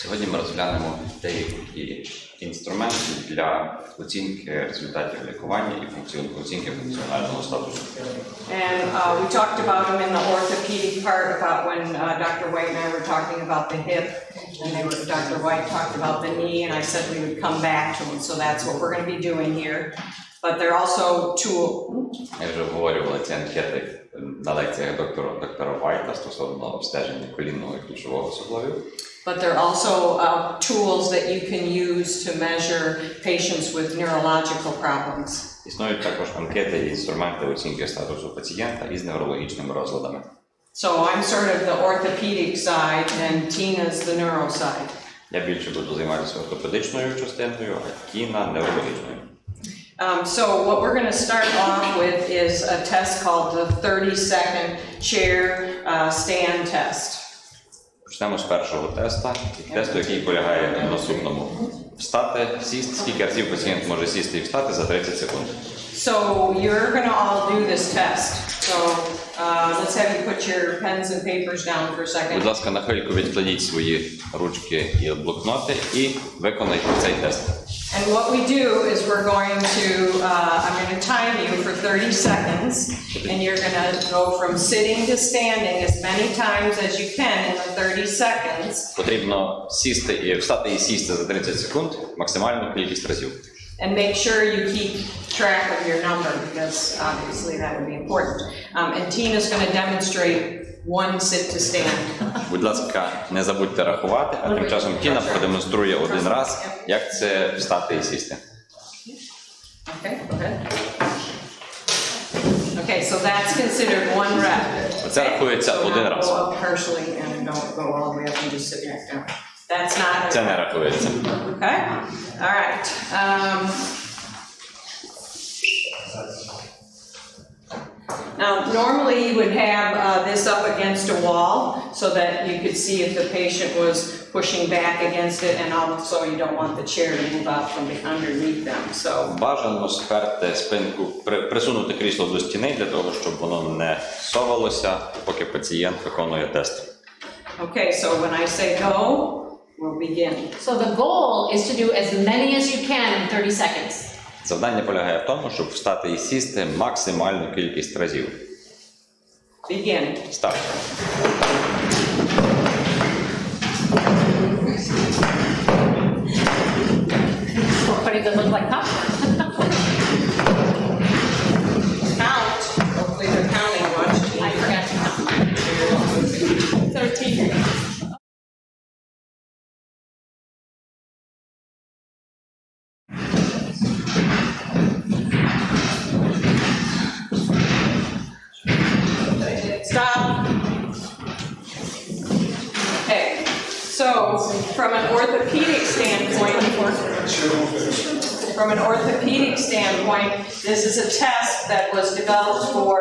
Сьогодні ми розглянемо деякі інструменти для оцінки результатів лікування і оцінки функціонального статусу. And we talked about them in the orthopedic part about when Dr. White and I were talking about the hip, and Dr. White talked about the knee, and I said we would come back to them, so that's what we're going to be doing here. But they're also Я вже обговорювала ці анкети на лекціях доктора Вайта стосовно обстеження колінного і ключового суглобів. But they're also tools that you can use to measure patients with neurological problems. Існують також анкети і інструменти оцінки статусу пацієнта із неврологічними розладами. So I'm sort of the orthopedic side and Tina's the neuro side. Я більше буду займатися ортопедичною частиною, а Тіна неврологічною. So what we're going to start off with is a test called the 30-second chair stand test. Почнемо з першого тесту, який полягає в наступному. Встати, сісти, скільки разів пацієнт може сісти і встати за 30 секунд. So you're going to all do this test. So let's have you put your pens and papers down for a second. Будь ласка, на хвильку відкладіть свої ручки і блокноти і виконайте цей тест. And what we do is we're going to, I'm going to time you for 30 seconds, and you're going to go from sitting to standing as many times as you can in the 30 seconds. Потрібно сісти і встати і сісти за 30 секунд, максимальну кількість разів. And make sure you keep track of your number, because obviously that would be important. And Tina's going to demonstrate one sit to stand. Будь ласка, не забудьте рахувати, а тим часом Тіна продемонструє один раз, як це встати і сісти. Okay, go ahead. Okay, so that's considered one rep. Це рахується один раз. Go up partially and don't go all the way up and just sit back down. That's not. Це не рахується. Okay, all right. Now, normally you would have this up against a wall so that you could see if the patient was pushing back against it, and also you don't want the chair to move out from underneath them. So Бажано сперти спинку, присунути крісло до стіни для того, щоб воно не совалося, поки пацієнт виконує тест. Okay, so when I say go, we'll begin. So the goal is to do as many as you can in 30 seconds. Завдання полягає в тому, щоб встати і сісти максимальну кількість разів. Begin. Старт. Everybody that look like popcorn. Count. Hopefully they're counting much. I forgot to count. 13. Stop. Okay, so from an orthopedic standpoint, this is a test that was developed for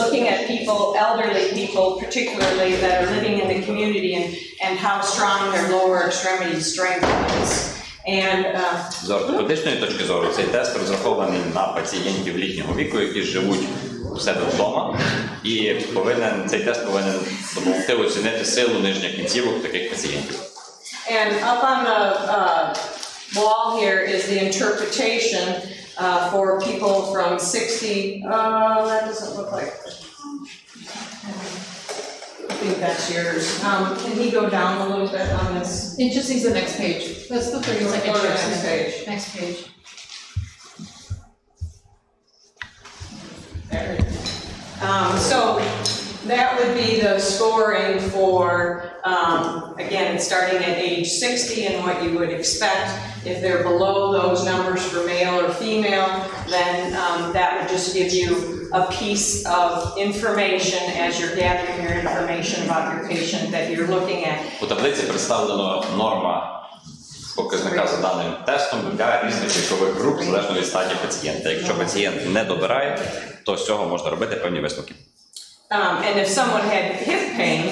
looking at people, elderly people particularly, that are living in the community and how strong their lower extremity strength is. З ортопедичної точки зору цей тест розрахований на пацієнтів літнього віку, які живуть у себе вдома, і цей тест повинен допомогти оцінити силу нижніх кінцівок таких пацієнтів. And up on the wall here is the interpretation for people from 60, that doesn't look like, I think that's yours. Can he go down a little bit on this? It just needs the next page. That's the 30-second Go to the next page. Next page. There it is. So that would be the scoring for, again, starting at age 60 and what you would expect. If they're below those numbers for male or female, then that would just give you a piece of information as you're gathering your information about your patient that you're looking at. У таблиці представлено норма показника за даним тестом для різних вікових груп, залежно від стадії пацієнта. Якщо пацієнт не добирає, то з цього можна робити певні висновки. And if someone had hip pain,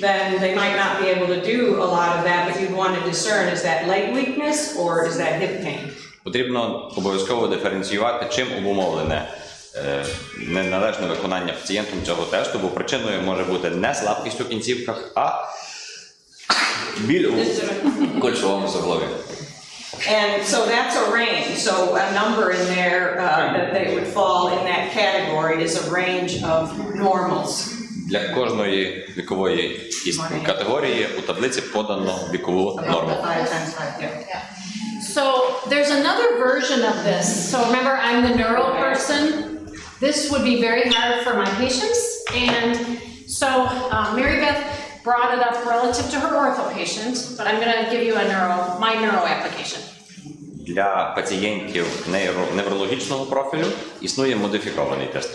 then they might not be able to do a lot of that, but you'd want to discern, is that leg weakness or is that hip pain? Потрібно обов'язково диференціювати, чим обумовлене неналежне виконання пацієнтом цього тесту, бо причиною може бути не слабкість у кінцівках, а біль у кульшовому суглобі. And so that's a range. So a number in there that they would fall in that category is a range of normals. Для кожної вікової категорії у таблиці подано вікову норму. 5 times 5, yeah. So there's another version of this. So remember, I'm the neuro person. This would be very hard for my patients. And so Mary Beth brought it up relative to her ortho patient, but I'm going to give you my neuro application. Для пацієнтів неврологічного профілю існує модифікований тест.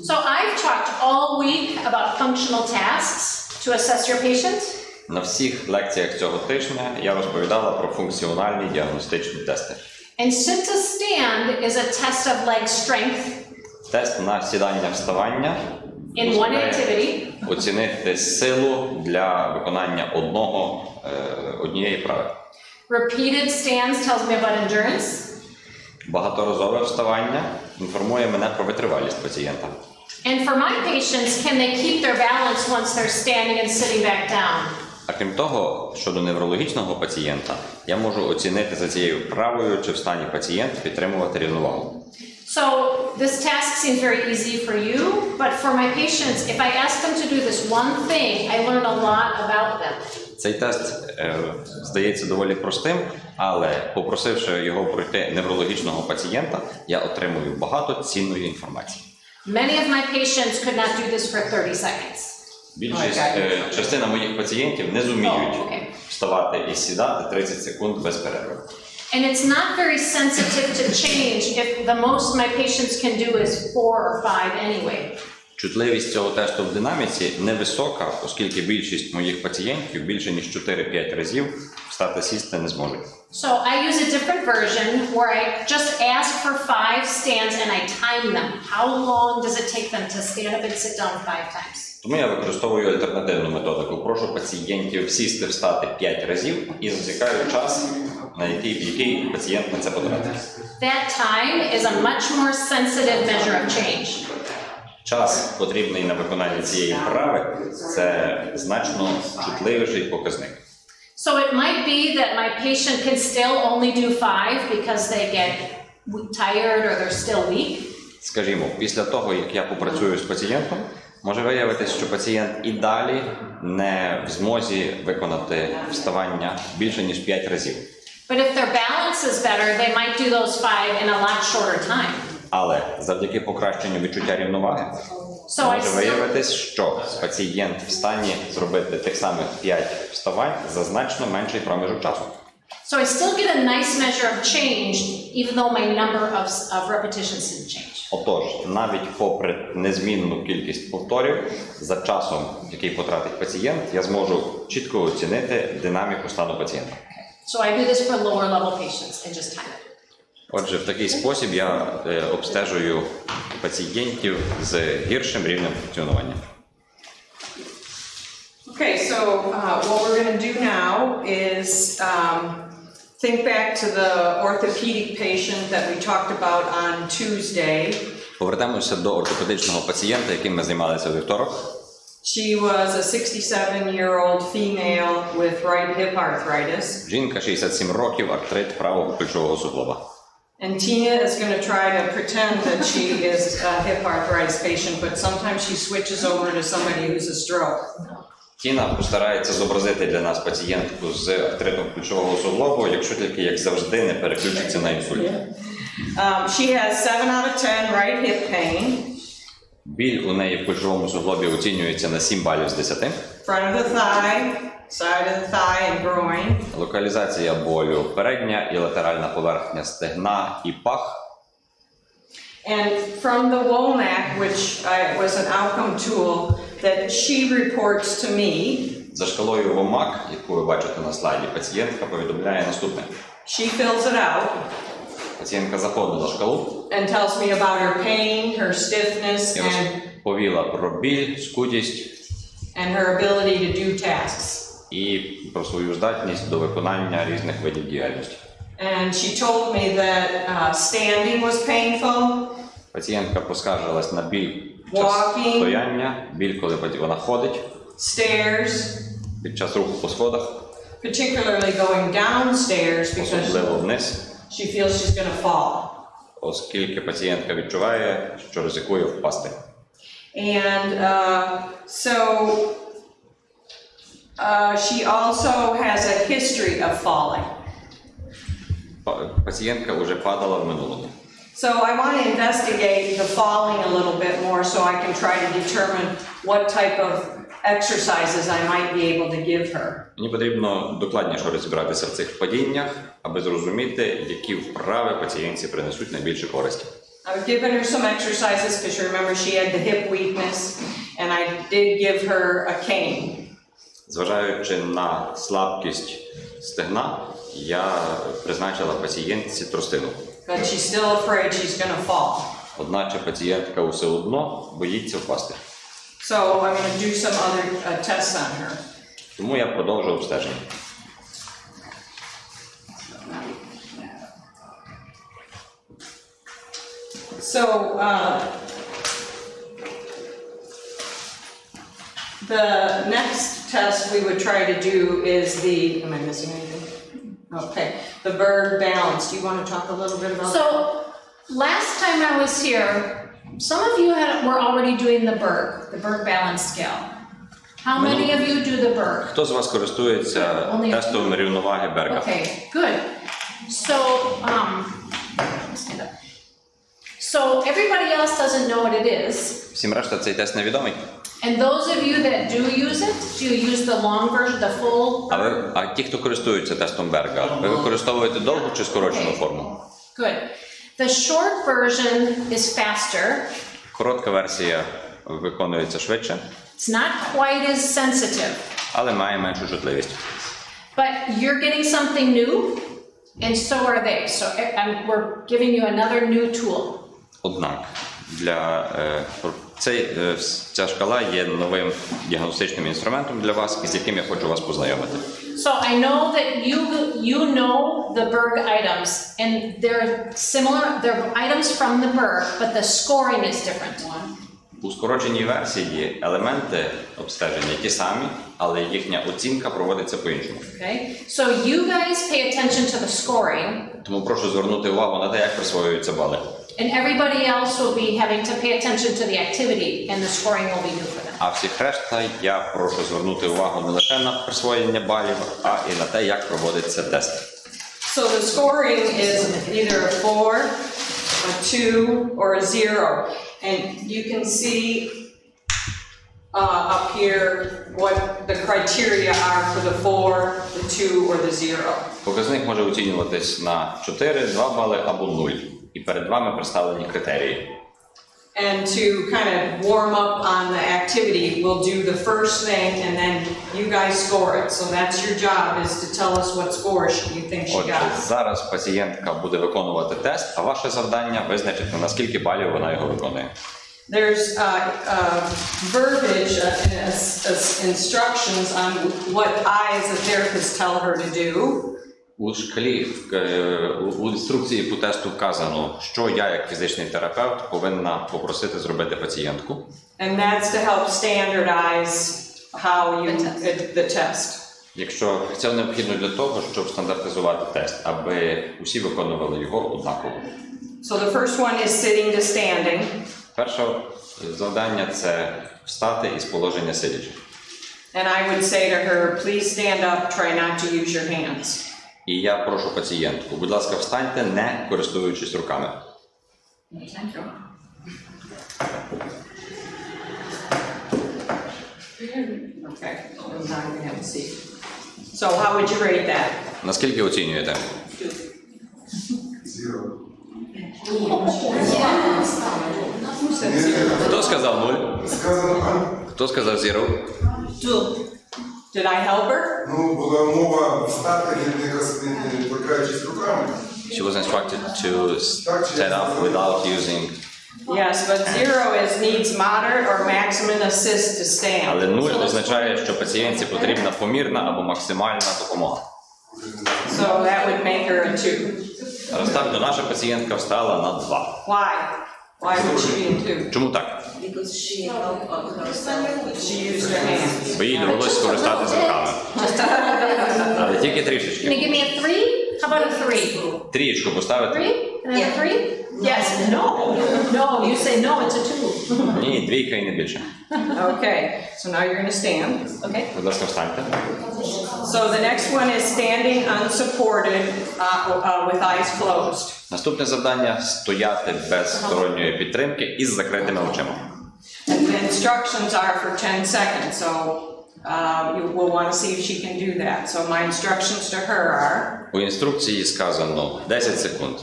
So I've talked all week about functional tasks to assess your patient. На всіх лекціях цього тижня я розповідала про функціональні діагностичні тести. And sit to stand is a test of leg strength. Тест на сідання-вставання In one activity. Оцінити силу для виконання однієї вправи. Repeated stands tells me about endurance. Багаторазове вставання інформує мене про витривалість пацієнта. And for my patients, can they keep their balance once they're standing and sitting back down? А крім того, щодо неврологічного пацієнта, я можу оцінити за цією вправою, чи в стані пацієнт підтримувати рівновагу. So this task seems very easy for you, but for my patients, if I ask them to do this one thing, I learn a lot about them. Цей тест здається доволі простим, але попросивши його пройти неврологічного пацієнта, я отримую багато цінної інформації. Many of my patients could not do this for 30 seconds. Частина моїх пацієнтів не зуміють вставати і сідати 30 секунд без перерви. And it's not very sensitive to change if the most my patients can do is 4 or 5 anyway. Чутливість цього тесту в динаміці невисока, оскільки більшість моїх пацієнтів більше ніж 4-5 разів встати, сісти не зможуть. So I use a different version where I just ask for 5 stands and I time them. How long does it take them to stand up and sit down 5 times? Тому я використовую альтернативну методику. Прошу пацієнтів сісти, встати 5 разів і засікаю час, на який пацієнт на це потратить. That time is a much more sensitive measure of change. Час, потрібний на виконання цієї вправи, це значно чутливіший показник. So it might be that my patient can still only do 5 because they get tired or they're still weak. Скажімо, після того, як я попрацюю з пацієнтом, може виявитися, що пацієнт і далі не в змозі виконати вставання більше, ніж 5 разів. But if their balance is better, they might do those 5 in a lot shorter time. Але завдяки покращенню відчуття рівноваги, може виявитись, що пацієнт в стані зробити тих самих 5 вставань за значно менший проміжок часу. So I still get a nice measure of change, even though my number of repetitions didn't change. Отож, навіть попри незмінну кількість повторів, за часом, який потратить пацієнт, я зможу чітко оцінити динаміку стану пацієнта. So I do this for lower level patients and just time it. Отже, в такий спосіб я обстежую пацієнтів з гіршим рівнем функціонування. Okay, so what we're going to do now is think back to the orthopedic patient that we talked about on Tuesday. Повертаємося до ортопедичного пацієнта, яким ми займалися у вівторок. She was a 67-year-old female with right hip arthritis. Жінка 67 років, артрит правого ключового суглоба. And Tina is going to try to pretend that she is a hip arthritis patient, but sometimes she switches over to somebody who's a stroke. Тіна постарається зобразити для нас пацієнтку з артритом ключового суглобу, якщо тільки, як завжди, не переключиться на інсульт. She has 7 out of 10 right hip pain. Біль у неї в ключовому суглобі оцінюється на 7 балів з 10. Front of the thigh, side of the thigh and groin. Локалізація болю передня і латеральна поверхня стегна і пах. And from the WOMAC, which was an outcome tool that she reports to me. За шкалою WOMAC, яку ви бачите на слайді, пацієнтка повідомляє наступне. She fills it out. Пацієнтка заповнила шкалу. And tells me about her pain, her stiffness, І розповіла про біль, скутість. And her ability to do tasks. І про свою здатність до виконання різних видів діяльності. And she told me that standing was painful. Пацієнтка поскаржилась на біль під час стояння, біль, коли вона ходить. Stairs. Під час руху по сходах. Particularly going downstairs because особливо вниз. She feels she's going to fall. Оскільки пацієнтка відчуває, що ризикує впасти. And she also has a history of falling. Пацієнтка вже падала в минулому. So I want to investigate the falling a little bit more so I can try to determine what type of exercises I might be able to give her. Мені потрібно докладніше розібратися в цих падіннях, аби зрозуміти, які вправи пацієнтці принесуть найбільше користі. I've given her some exercises because you remember she had the hip weakness and I did give her a cane. Зважаючи на слабкість стегна, я призначила пацієнтці тростину. But she's still afraid she's going to fall. Одначе пацієнтка усе одно боїться впасти. So I'm going to do some other tests on her. Тому я продовжу обстеження. So the next test we would try to do is the, am I missing anything? Okay, the Berg balance. Do you want to talk a little bit about that? So last time I was here, some of you were already doing the Berg balance scale. How many of you do the Berg? Хто з вас користується тестом рівноваги Берга? Okay, good. So everybody else doesn't know what it is. Всім решта цей тест невідомий. And those of you that do use it, do you use the long version, the full? А ті, хто користується тестом Берга, ви використовуєте довгу чи скорочену форму? Good. The short version is faster. Коротка версія виконується швидше. It's not quite as sensitive. Але має меншу чутливість. But you're getting something new, and so are they. So we're giving you another new tool. Однак, ця шкала є новим діагностичним інструментом для вас, із яким я хочу вас познайомити. So I know that you know the Berg items, and they're similar. They're items from the Berg, but the scoring is different. У скороченій версії елементи обстеження ті самі, але їхня оцінка проводиться по-іншому. Okay. So you guys pay attention to the scoring. Тому прошу звернути увагу на те, як присвоюються бали. And everybody else will be having to pay attention to the activity, and the scoring will be new for them. А всіх решта я прошу звернути увагу не лише на присвоєння балів, а і на те, як проводиться тест. So the scoring is either a 4, a 2, or a 0. And you can see up here what the criteria are for the 4, the 2, or the 0. Показник може оцінюватись на 4, 2 бали або 0. І перед вами представлені критерії. And to kind of warm up on the activity, we'll do the first thing and then you guys score it. So that's your job, is to tell us what score you think she Отже, got. зараз пацієнтка буде виконувати тест, а ваше завдання визначити, на скільки балів вона його виконує. There's verbiage, instructions on what I as a therapist tell her to do. У шкалі, у інструкції по тесту вказано, що я, як фізичний терапевт, повинна попросити зробити пацієнтку. And that's to help standardize how you the test. Якщо це необхідно для того, щоб стандартизувати тест, аби усі виконували його однаково. So the first one is sitting to standing. Перше завдання – це встати із положення сидячи. And I would say to her, please stand up, try not to use your hands. І я прошу пацієнтку, будь ласка, встаньте, не користуючись руками. Okay, I'm not going to have a seat. So how would you rate that? Наскільки оцінюєте? 0. Who said 0? Хто сказав 0? Сказано, Хто сказав 0? Did I help her? ну, була мова встати, не торкаючись руками. She was instructed to stand up without using. Yes, but 0 needs moderate or maximum assist to stand. Але 0 означає, що пацієнтці потрібна помірна або максимальна допомога. So that would make her a 2. Раз так, то наша пацієнтка встала на 2. Why? Why would she be a 2? Чому так? Because she helped herself. She used her hands. Бо їй довелося скористатися руками. Але тільки Can you трішечки. give me a 3? How about a 3? Трієчку поставити? 3? Can I have a 3? Yes. No. No. You say no. It's a 2. Ні, двійка і не більше. Okay, so now you're going to stand. Okay. Будь ласка, встаньте. So the next one is standing unsupported with eyes closed. Наступне завдання – стояти без сторонньої підтримки із закритими очима. And the instructions are for 10 seconds, so you will want to see if she can do that. So my instructions to her are... У інструкції сказано 10 секунд.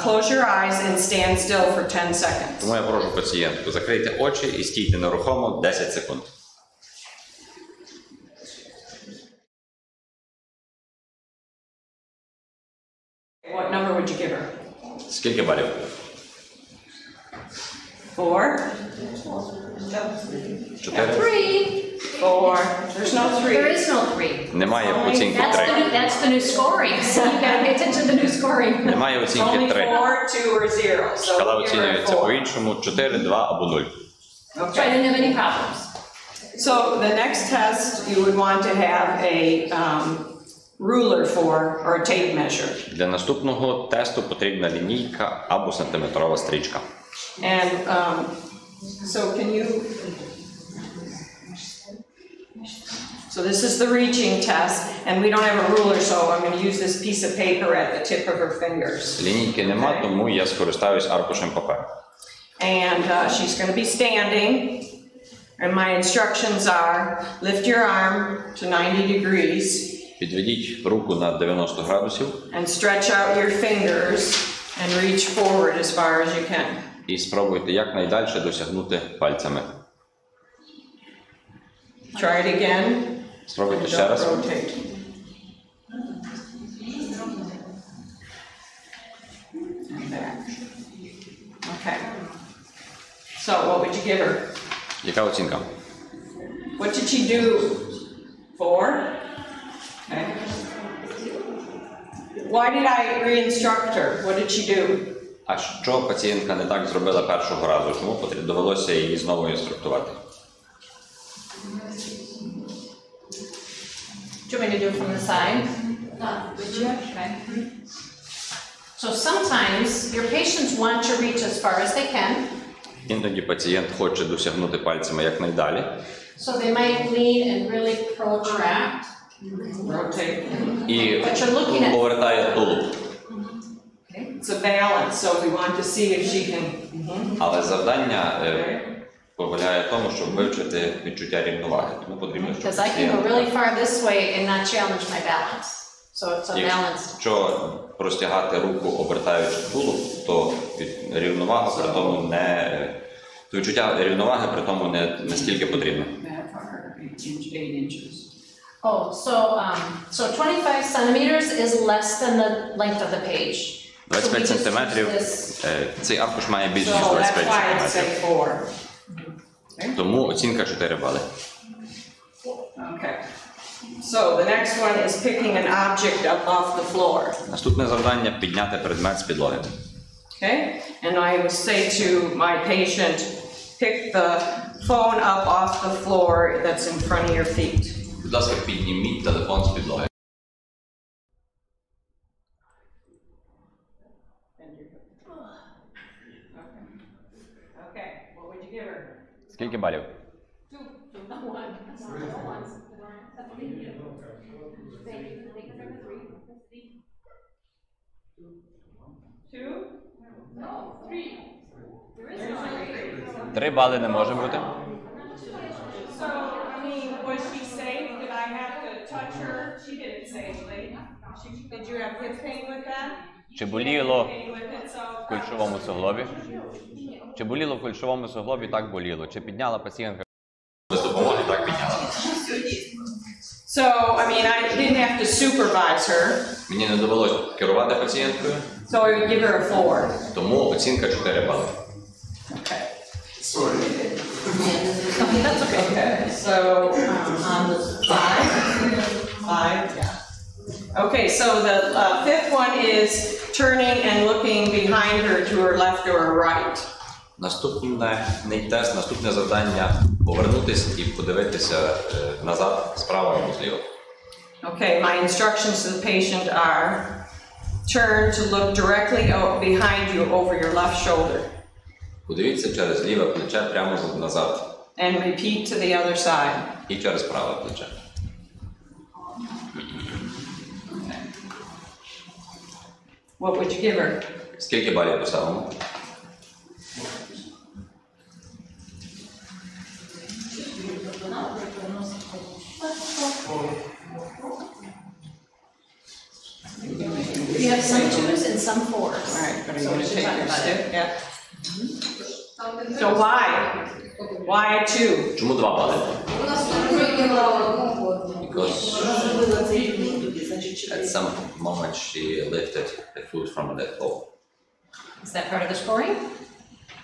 Close your eyes and stand still for 10 seconds. Тому я прошу пацієнтку, закрийте очі і стійте нерухомо 10 секунд. What number would you give her? Скільки балів? 4? 4? 3. 4. There's no 3. There is no 3. Немає оцінки That's 3. that's the new scoring. So you gotta pay attention to the new scoring. Немає Only оцінки 3. 4, 2, or 0. So Шкала we'll give her оцінюється 4. по-іншому 4, 2 або 0. So I Okay. didn't have any problems. So the next test you would want to have a ruler for, or a tape measure. Для наступного тесту потрібна лінійка або сантиметрова стрічка. And so can you... So this is the reaching test, and we don't have a ruler, so I'm going to use this piece of paper at the tip of her fingers. Лінійки нема, тому я скористаюсь аркушем паперу. And she's going to be standing, and my instructions are, lift your arm to 90 degrees, Підведіть руку на 90 градусів and stretch out your fingers, and reach forward as far as you can. і спробуйте якнайдальше досягнути пальцями. Try it again. Спробуйте ще раз. Rotate. And back. Okay. So what would you give her? Яка оцінка? What did she do? 4? Okay. Why did I re-instruct her? What did she do? А що пацієнтка не так зробила першого разу? Чому довелося її знову інструктувати? Do you want me to do it from the side? Okay. So sometimes your patients want to reach as far as they can. Іноді пацієнт хоче досягнути пальцями якнайдалі. So they might lean and really protract. Rotate. І повертає тулуб. It's a balance, so we want to see if she can. Але завдання полягає в тому, щоб вивчити відчуття рівноваги. Тому потрібно, щоб Because I can go really far this way and not challenge my balance. So it's a balance. Якщо простягати руку, обертаючи тулуб, то рівновага при тому не то відчуття рівноваги при тому не стільки потрібно. 8 inches. Oh, so 25 centimeters is less than the length of the page. 25 сантиметрів, цей аркуш має більше, ніж So that's 25 why it's сантиметрів. a 4. Тому оцінка 4 бали. Okay. So the next one is picking an object up off the floor. Наступне завдання – підняти предмет з підлоги. Okay? And I would say to my patient, pick the phone up off the floor that's in front of your feet. Будь ласка, підніміть телефон з підлоги. Okay, what would you give her? Скільки балів? 2? 3 бали не може бути. So, I mean, was she safe? Did I have to touch her? She did it safely. Did you have hip pain with that? Чи боліло Pain with it, so. в кульшовому суглобі? Чи боліло в кульшовому суглобі? Так боліло. Чи підняла пацієнтка без допомоги? Так підняла. So, I mean, I didn't have to supervise her, Мені не довелося керувати пацієнткою, so I would give her a 4. тому оцінка 4 бали. Okay. Sorry. That's okay. Okay, so on the 5, yeah. Okay, so the fifth one is turning and looking behind her to her left or her right. Наступний тест, наступне завдання – повернутися і подивитися назад, справа або зліва. Okay, my instructions to the patient are turn to look directly behind you over your left shoulder Подивіться через ліве плече прямо назад and repeat to the other side. і через праве плече. What would you give her? Скільки балів поставимо? You have some 2s and some 4s. All right, but are you So going we to should take talk your about stick? it. Yeah. So why? Why 2? Чому 2 бали? Because at some moment she lifted the foot from the floor. Is that part of the scoring?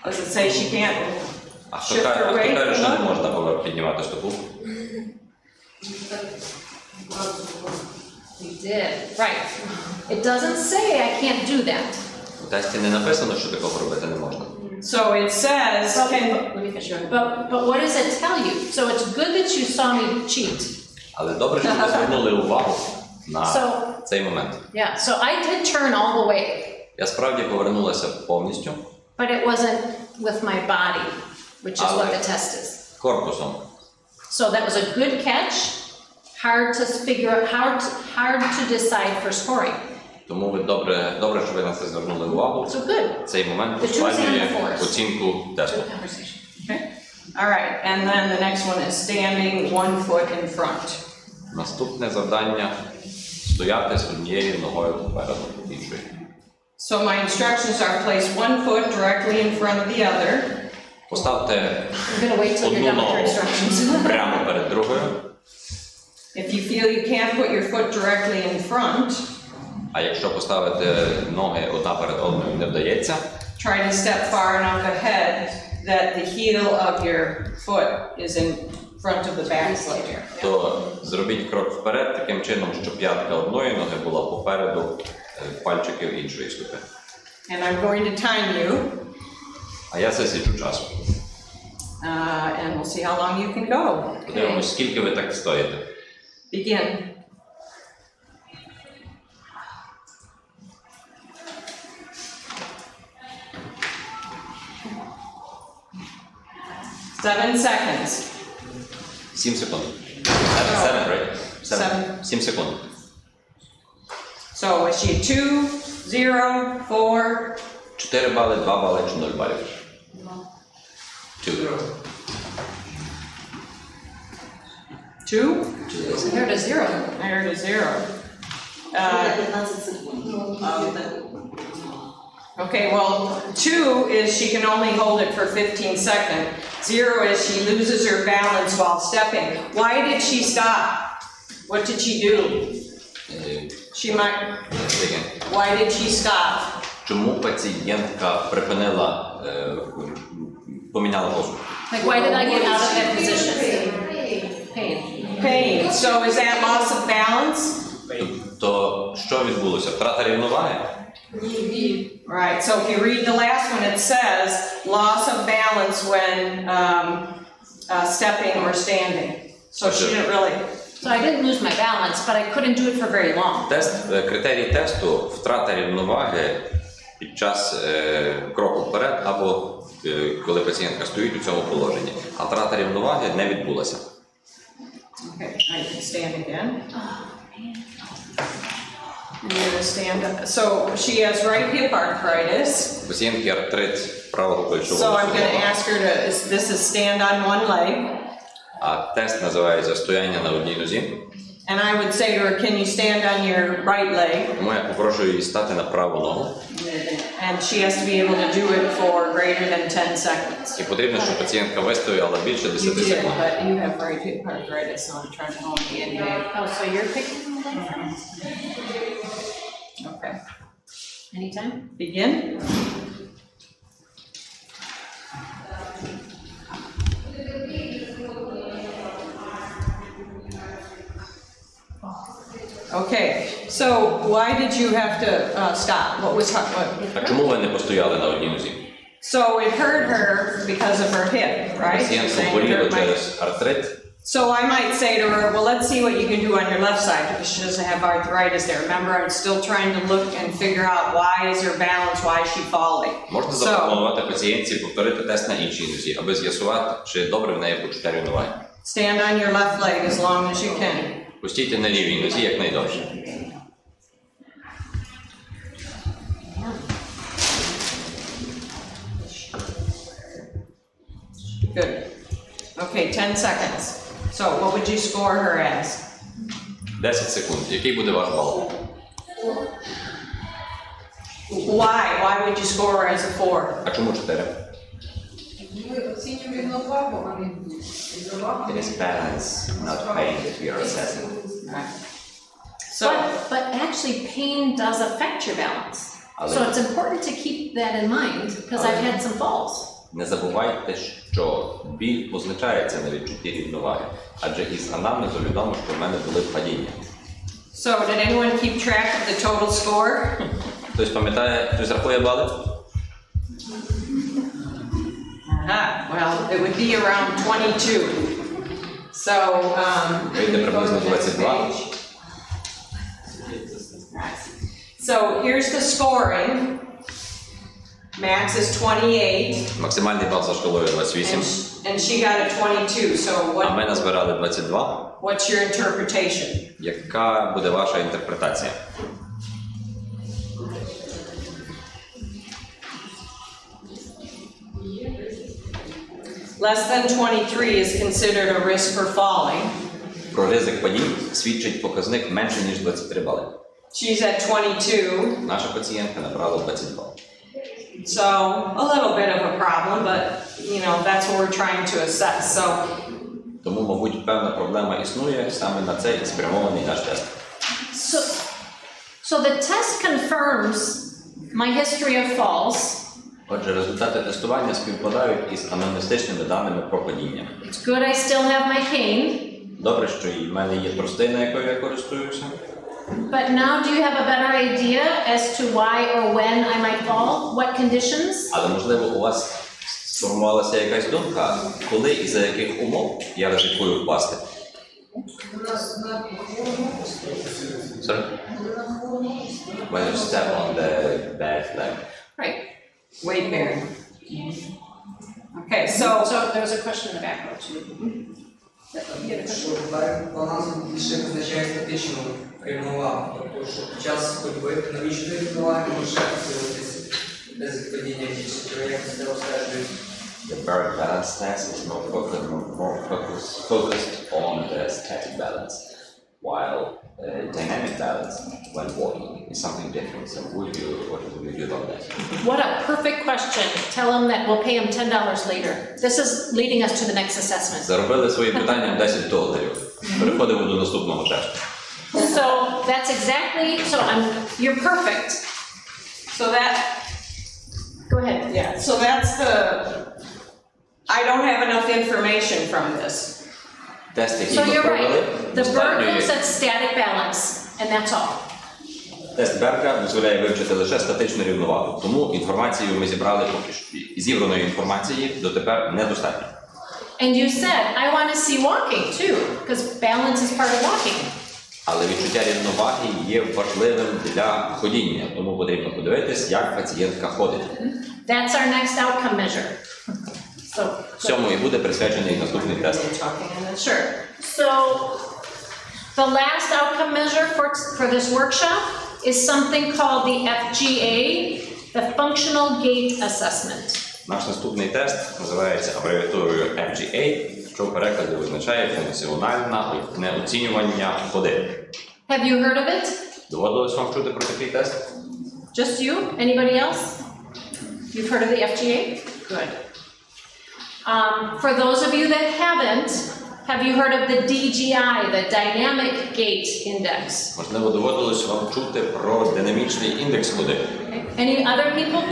Does it say she can't А хто shift her weight? каже, що не можна піднімати стопу? You did. Right. It doesn't say I can't do that. У тесті не написано, що такого робити не можна. So it says, Let me finish. But what does it tell you? So it's good that you saw me cheat. Але добре, що ви звернули увагу на цей момент. Yeah, so I did turn all the way, Я справді повернулася повністю but it wasn't with my body, which is what the test is. корпусом. So that was a good catch, hard to figure out, hard to decide for scoring. Тому ви добре, що ви на це звернули увагу. So good. Цей момент The twos and ускладнює the fours. оцінку тесту. Good conversation. okay. All right, and then the next one is standing 1 foot in front. Наступне завдання – стояти з однією ногою попереду іншої. So my instructions are place 1 foot directly in front of the other. Поставте I'm going to wait till you're одну done with your ногу instructions. прямо перед другою. If you feel you can't put your foot directly in front, А якщо поставити ноги одна перед одною не вдається, try to step far enough ahead that the heel of your foot is in front of the backside here. то зробіть крок вперед таким чином, щоб п'ятка одної ноги була попереду пальчиків іншої стопи. And I'm going to time you. А я засічу часу. And we'll see how long you can go. Подивимось, скільки ви так стоїте. Begin. Seven seconds. 7 секунд. 7, right? 7. 7 секунд. So is she 2, 0, 4? 4 бали, 2 бали чи 0 балів? 2. 2? There to 0. There to 0. Okay, well, 2 is she can only hold it for 15 seconds. 0 is she loses her balance while stepping. Why did she stop? What did she do? She might. Why did she stop? Чому пацієнтка припинила, поміняла позу? Like, why did I get out of that position? Pain. Pain. So is that loss of balance? То що відбулося? Втрата рівноваги? Right, so if you read the last one, it says loss of balance when stepping or standing. So she didn't really. So I didn't lose my balance, but I couldn't do it for very long. Критерій тесту – втрата рівноваги під час кроку вперед або коли пацієнтка стоїть у цьому положенні. А втрата рівноваги не відбулася. Okay, I can stand again. I'm going to stand up. So she has right hip arthritis. Пацієнтки артрит правого плечового So I'm going to суглоба. ask her to, this is stand on one leg. А тест називається «Стояння на одній нозі». And I would say to her, can you stand on your right leg? Тому я попрошу її стати на праву ногу. And she has to be able to do it for greater than 10 seconds. І потрібно, щоб пацієнтка вистояла більше You 10 did, секунд. but you have right hip arthritis, so I'm trying to hold the NBA. Oh, so you're picking that? Okay. Anytime? Begin. Okay, so why did you have to stop? What was what? А чому ви не постояли на одній нозі? So it hurt her because of her hip, right? Пацієнтка Saying it хворіла hurt my- через артрит. So I might say to her, well, let's see what you can do on your left side because she doesn't have arthritis there. Remember, I'm still trying to look and figure out why is her balance, why is she falling. Можна So, запропонувати пацієнтці повторити тест на іншій нозі, аби з'ясувати, чи добре в неї почуття рівноваги. stand on your left leg as long as you can. Постійте на лівій нозі якнайдовше. Good. Okay, 10 seconds. So what would you score her as? 10 секунд. Який буде ваш бал? Why? Why would you score her as a 4? А чому 4? It is balance, not pain that we are assessing. So, But actually, pain does affect your balance. So it's important to keep that in mind because I've had some falls. Не забувайте, що біль позначається на відчутті рівноваги, адже із анамнезу відомо, що в мене були падіння. so did anyone keep track of the total score? Хтось пам'ятає, хтось рахує бали? Well, it would be around 22. So, Вийде приблизно 22. So here's the scoring. Max is 28, Максимальний бал за шкалою 28, and she got a 22. So а ми назбирали 22. what's your interpretation? Яка буде ваша інтерпретація? Less than 23 is considered a risk for falling. Про ризик падінь свідчить показник менше, ніж 23 бали. She's at 22, Наша пацієнтка набрала 22. so a little bit of a problem, but you know, that's what we're trying to assess. So Тому, мабуть, певна проблема існує саме на цей спрямований наш тест. So the test confirms my history of falls. Отже, результати тестування співпадають із анамнестичними даними про падіння. It's good I still have my cane. Добре, що і в мене є тростина, якою я користуюся. But now do you have a better idea as to why or when I might fall? What conditions? Але, можливо, у вас сформувалася якась думка, коли і за яких умов я ризикую впасти. Sorry? When you step on the bad leg. Right. Weight bearing. Okay, so So there was a question in the back row too. Що баланс більше визначає статичну рівновагу, тобто що під час ходьби динамічної рівноваги може посилитись без падіння більше, як це обстежують. The bird balance test is more focused on the static balance, while dynamic balance when walking is something different. So what would you do on that? What a perfect question. Tell them that we'll pay them $10 later. This is leading us to the next assessment. Заробили своїм питанням $10. Переходимо до наступного тесту. So that's exactly, you're perfect. so that Go ahead. yeah, so that's I don't have enough information from this. Тест, який So ми you're провели, right. The bird достатньо є. looks at static balance, and that's all. Тест Берка дозволяє вивчити лише статичну рівновагу, тому інформацію ми зібрали поки що. Зібраної інформації дотепер недостатньо. And you said, I want to see walking too, because balance is part of walking. Але відчуття рівноваги є важливим для ходіння, тому потрібно подивитись, як пацієнтка ходить. That's our next outcome measure. So, Цьому і буде присвячений наступний тест. sure. So, the last outcome measure for this workshop is something called the FGA, the Functional Gait Assessment. Наш наступний тест називається абревіатурою FGA, що в перекладі означає функціональне оцінювання ходи. Have you heard of it? Доводилось вам чути про такий тест? Just you? Anybody else? You've heard of the FGA? Good. For those of you that haven't, have you heard of the DGI, the Dynamic Gait Index? Можливо, доводилось вам чути про динамічний індекс ходи. Any other people?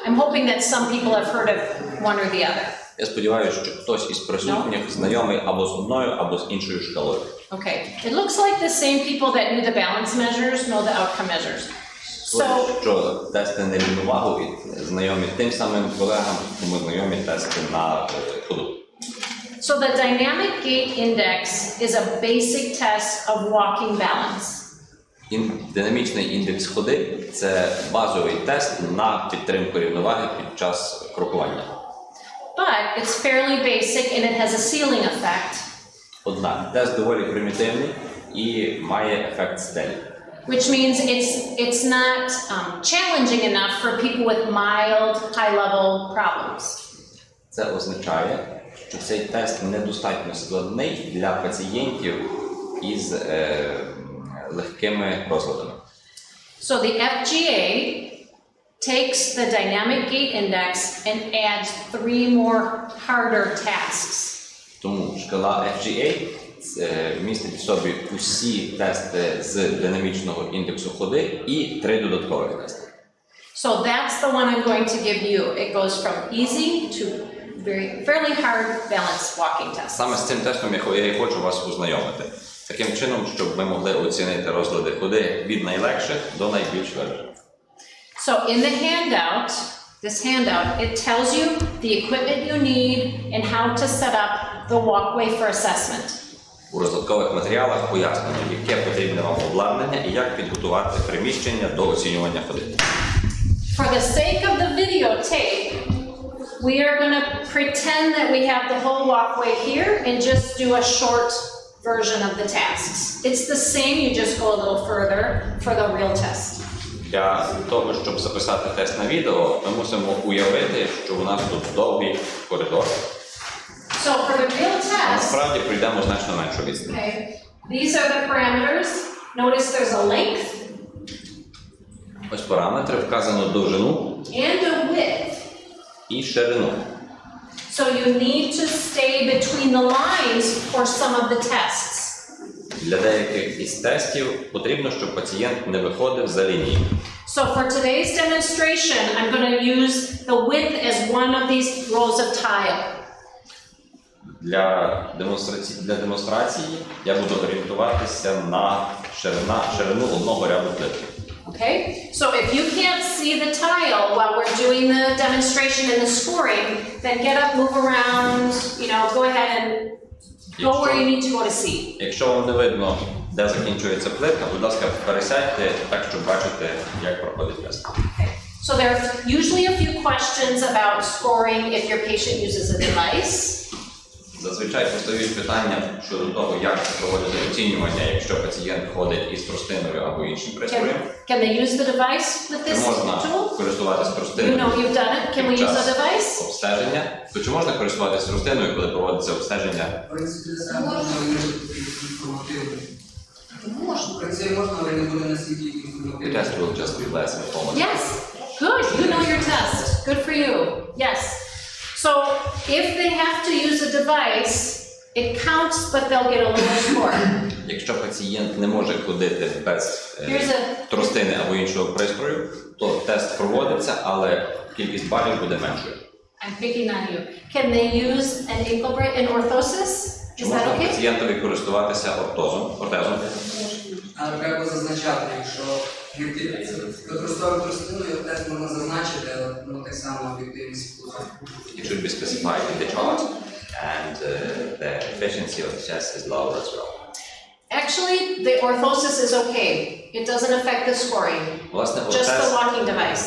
I'm hoping that some people have heard of one or the other. Я сподіваюся, що хтось із присутніх знайомий або з одною, або з іншою шкалою. Okay. It looks like the same people that knew the balance measures know the outcome measures. Схоже, що тести на рівновагу знайомі тим самим колегам, тому знайомі тести на ходу. So the Dynamic Gait Index is a basic test of walking balance. Динамічний індекс ходи – це базовий тест на підтримку рівноваги під час крокування. But it's fairly basic and it has a ceiling effect. Однак тест доволі примітивний і має ефект стелі. Which means it's not challenging enough for people with mild, high-level problems. Це означає, що цей тест недостатньо складний для пацієнтів із легкими розладами. So the FGA takes the Dynamic Gait Index and adds 3 more harder tasks. Тому шкала FGA містить в собі усі тести з динамічного індексу ходи і 3 додаткових тести. So that's the one I'm going to give you. It goes from easy to fairly hard balance walking tests. Саме з цим тестом я і хочу вас ознайомити. Таким чином, щоб ви могли оцінити розлади ходи від найлегших до найбільш важких. So in the handout, this handout, it tells you the equipment you need and how to set up the walkway for assessment. У розладкових матеріалах пояснено, яке потрібне вам обладнання і як підготувати приміщення до оцінювання ходи. For the sake of the videotape, we are going to pretend that we have the whole walkway here and just do a short version of the tasks. It's the same, you just go a little further for the real test. Для того, щоб записати тест на відео, ми мусимо уявити, що у нас тут довгий коридор. So for the real test, Насправді пройдемо значно меншу відстань. okay, these are the parameters. Notice there's a length Ось параметри, вказано довжину and a width. і ширину. So you need to stay between the lines for some of the tests. Для деяких із тестів потрібно, щоб пацієнт не виходив за лінію. So for today's demonstration, I'm going to use the width as one of these rows of tile. Для демонстрації я буду орієнтуватися на ширину одного ряду плитки. Okay? So if you can't see the tile while we're doing the demonstration and the scoring, then get up, move around, go ahead and go where you need to go to see. Якщо вам не видно, де закінчується плитка, будь ласка, пересядьте так, щоб бачити, як проходить тест. Okay. So there are usually a few questions about scoring if your patient uses a device. Зазвичай постають питання щодо того, як проводити оцінювання, якщо пацієнт ходить із тростиною або іншим пристроєм. Can they use the device with this Можна tool? користуватись тростиною. You know you've done it. Can we use the device? Обстеження. То чи можна користуватись тростиною, коли проводиться обстеження? В принципі, це можна, але не буде інформативно. Можна, в принципі, можна, але не буде настільки The інформативно. test will just be less informative. Yes. Good. You know your test. Good for you. Yes. So if they have to use a device, it counts, but they'll get a lower score. Якщо пацієнт не може ходити без тростини або іншого пристрою, то тест проводиться, але кількість балів буде меншою. I'm picking on you. Can they use an ankle brace and orthosis? Чи Is можна that okay? пацієнтові користуватися ортезом? Але треба зазначати, якщо використовуємо тростиною, тест можна зазначити, але так само об'єктивність впливає. It should be specified in the chart, and the efficiency of the test is lower as well. Actually, the orthosis is okay. It doesn't affect the scoring. Власне, Just the walking device.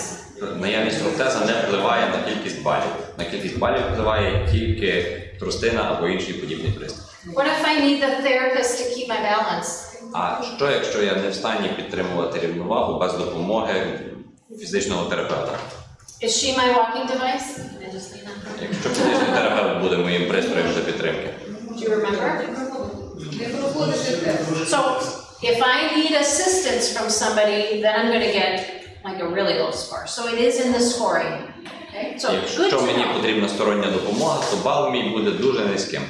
наявність ортеза не впливає на кількість балів. На кількість балів впливає тільки тростина або інший подібний пристрій. What if I need the therapist to keep my balance? А що, якщо я не в стані підтримувати рівновагу без допомоги фізичного терапевта? Is she my walking device? Якщо фізичний терапевт буде моїм пристроєм для підтримки. Do you remember? So, if I need assistance from somebody, then I'm going to get like a really low score. So it is in the scoring. Okay? So good Якщо to мені know. потрібна стороння допомога, то бал мій буде дуже низьким.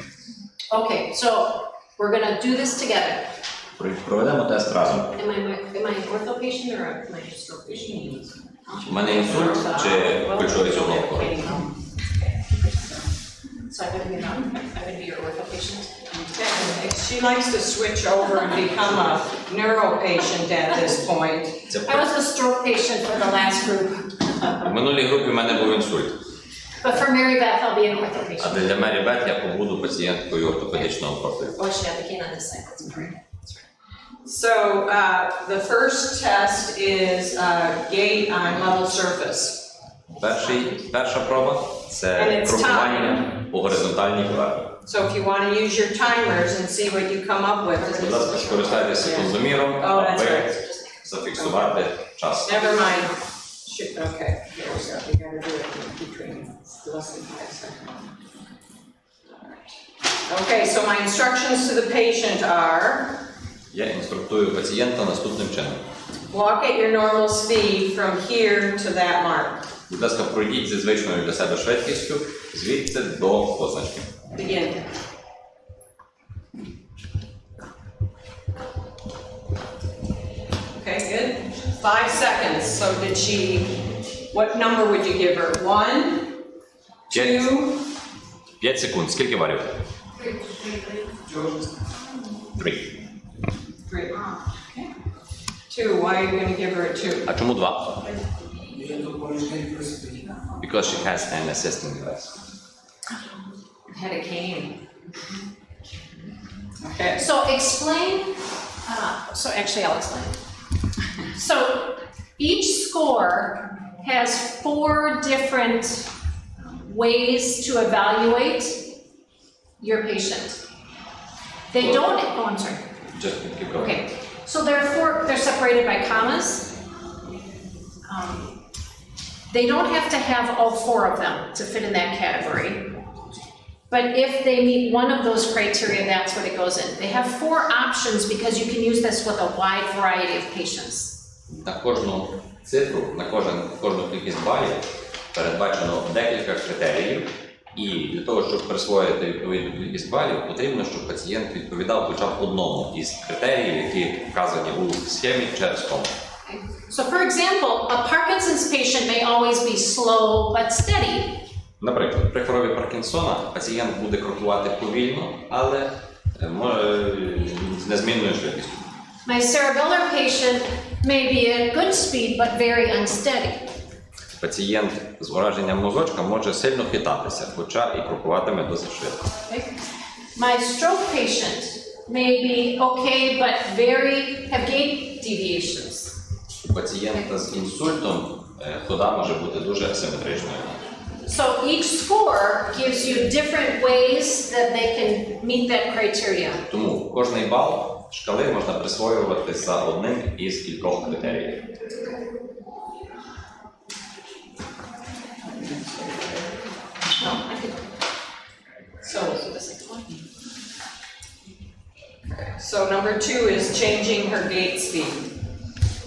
Okay, so we're going to do this together. Проведемо тест разом. Am I an ortho patient or am I just a patient? У мене інсульт чи кульшовий суглоб? So I'm going to be your ortho patient. Okay. She likes to switch over and become a neuro patient at this point. I was a stroke patient for the last group. В минулій групі в мене був інсульт. But for Mary Beth, I'll be an ortho А patient. для Мері Бет я побуду пацієнткою ортопедичного профілю. Oh, she had the cane on this side. That's great. So the first test is gait on level surface. Перша проба – це крокування по горизонтальній поверхні. So if you want to use your timers and see what you come up with. Будь ласка, скористайтеся секундоміром, аби зафіксувати час. Never mind. Okay. Here we go. You got to do it between less than 5 seconds. Okay, so my instructions to the patient are. Я інструктую пацієнта наступним чином. Walk at your normal speed from here to that mark. Будь ласка, пройдіть зі звичною для себе швидкістю звідси до позначки. Begin. Okay, good. 5 seconds. So did she, what number would you give her? 1, 2? 5 секунд. Скільки балів? 3. 3. Okay. 2. Why are you going to give her a 2? А чому 2? Because she has an assisting device. Had a cane. Okay. So explain, so actually I'll explain. So each score has 4 different ways to evaluate your patient. They don't, oh, I'm sorry. Just keep going. Okay, so they're separated by commas. They don't have to have all 4 of them to fit in that category. But if they meet one of those criteria, that's what it goes in. They have 4 options because you can use this with a wide variety of patients. На кожну цифру, на кожну кількість балів передбачено декілька критеріїв, І для того, щоб присвоїти відповідну кількість балів, потрібно, щоб пацієнт відповідав хоча б одному із критеріїв, які вказані у схемі через кому. So for example, a Parkinson's patient may always be slow but steady. Наприклад, при хворобі Паркінсона пацієнт буде крокувати повільно, але з незмінною швидкістю. My cerebellar patient may be at good speed but very unsteady. Пацієнт з ураженням мозочка може сильно хитатися, хоча і крокуватиме досить швидко. My stroke patient may be okay but have gait deviations. У пацієнта з інсультом хода може бути дуже асиметричною. So each score gives you different ways that they can meet that criteria. Тому кожний бал шкали можна присвоювати за одним із кількох критеріїв. So number 2 is changing her gait speed.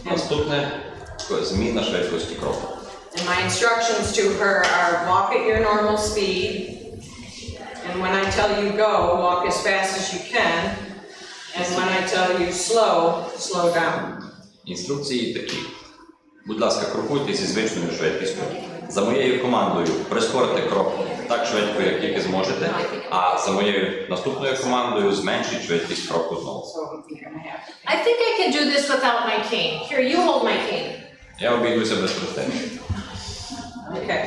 Наступне – зміна швидкості кроку. And my instructions to her are walk at your normal speed, and when I tell you go, walk as fast as you can, and when I tell you slow down. Інструкції такі. Будь ласка, крокуйте зі звичною швидкістю. За моєю командою прискорите крок так швидко, як тільки зможете, а за моєю наступною командою зменшіть швидкість кроку знову. I think I can do this without my cane. Here, you hold my cane. Я обійдуся без простини. Okay.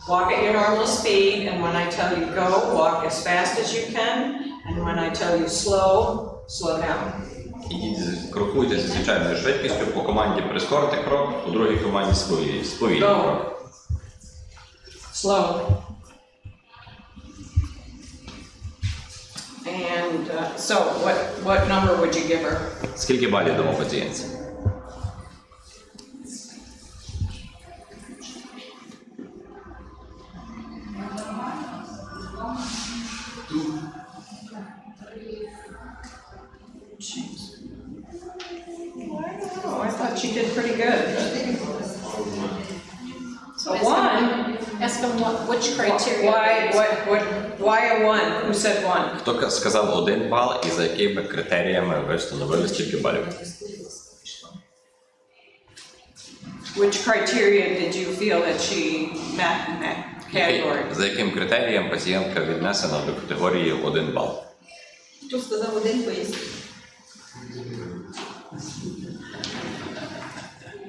Walk at your normal speed, and when I tell you go, walk as fast as you can, and when I tell you slow down. Ідіть, крокуйте зі звичайною швидкістю, по команді прискорити крок, по другій команді сповільнити крок. Slow. And so, what number would you give her? Скільки балів дамо пацієнтці? Oh, I thought she did pretty good. So 1. Ask them which criteria. Why a 1? Who said 1? Хто сказав 1 бал і за якими критеріями ви встановили стільки балів? Which criteria did you feel that she met in that category? За яким критерієм пацієнтка віднесена до категорії 1 бал? Хто сказав 1, поясніть.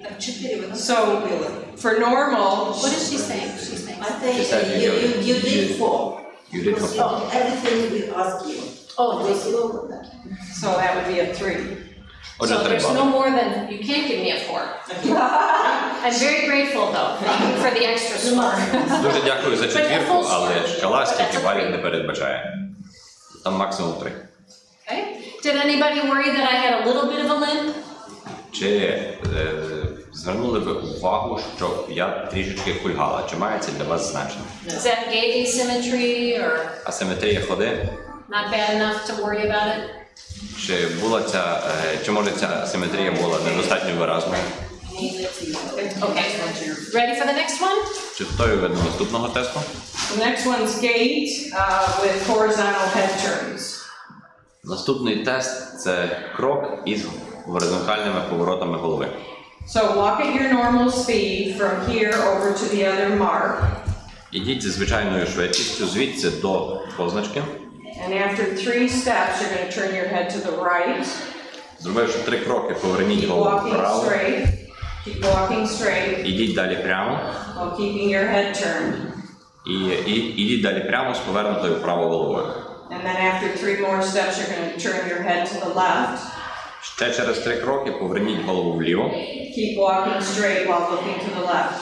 Так, 4 вона зробила. For normal, What is she saying? She's saying. I think you did 4. You did 4. Everything we ask you. Oh, Was lower than that. so that would be a 3. Отже, So 3 there's no бали. more than, you can't give me a 4. I'm very grateful though, for the extra score. Дуже дякую за четвірку, але шкала стільки балів не передбачає. Там максимум 3. Okay. Did anybody worry that I had a little bit of a limp? Чи звернули ви увагу, що я трішечки кульгала? Чи має це для вас значення? Is that gait asymmetry or Асиметрія ходи? not bad enough to worry about it? Чи може ця асиметрія була недостатньо виразною? Okay. Ready for the next one? Чи готові ви до наступного тесту? The next one's gait with horizontal head turns. Наступний тест – це крок із горизонтальними поворотами голови. So walk at your normal speed from here over to the other mark. Ідіть зі звичайною швидкістю звідси до позначки. And after 3 steps, you're going to turn your head to the right. Зробивши 3 кроки, поверніть Keep голову walking вправо. straight. Keep walking straight Ідіть далі прямо. while keeping your head turned. І ідіть далі прямо з повернутою вправо головою. And then after 3 more steps, you're going to turn your head to the left. Ще через 3 кроки поверніть голову вліво. Keep walking straight while looking to the left.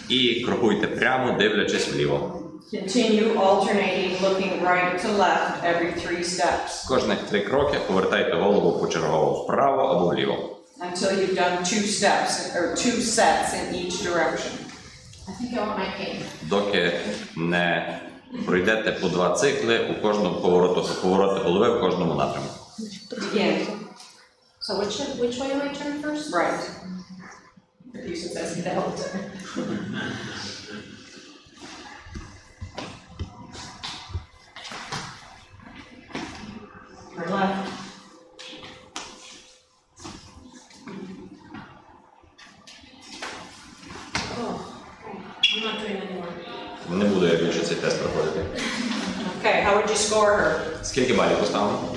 І крокуйте прямо, дивлячись вліво. Continue alternating, looking right to left every 3 steps Кожних 3 кроки повертайте голову почергово вправо або вліво. until you've done 2 steps or 2 sets in each direction. I think I want my cane. Доки не пройдете по 2 цикли у кожному повороти голови в кожному напрямку. Again, So which way do I turn first? right. You should ask me that all the time. anymore. Не буду я більше цей тест проходити. Okay, how would you score her? Скільки балів поставимо?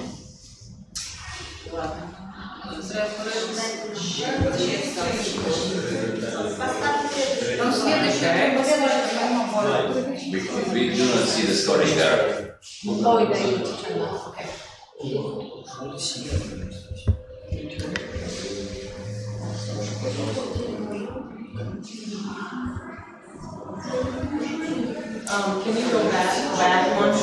We do not see the scoring there. Oh, you need to turn that off, okay. Can you go back one?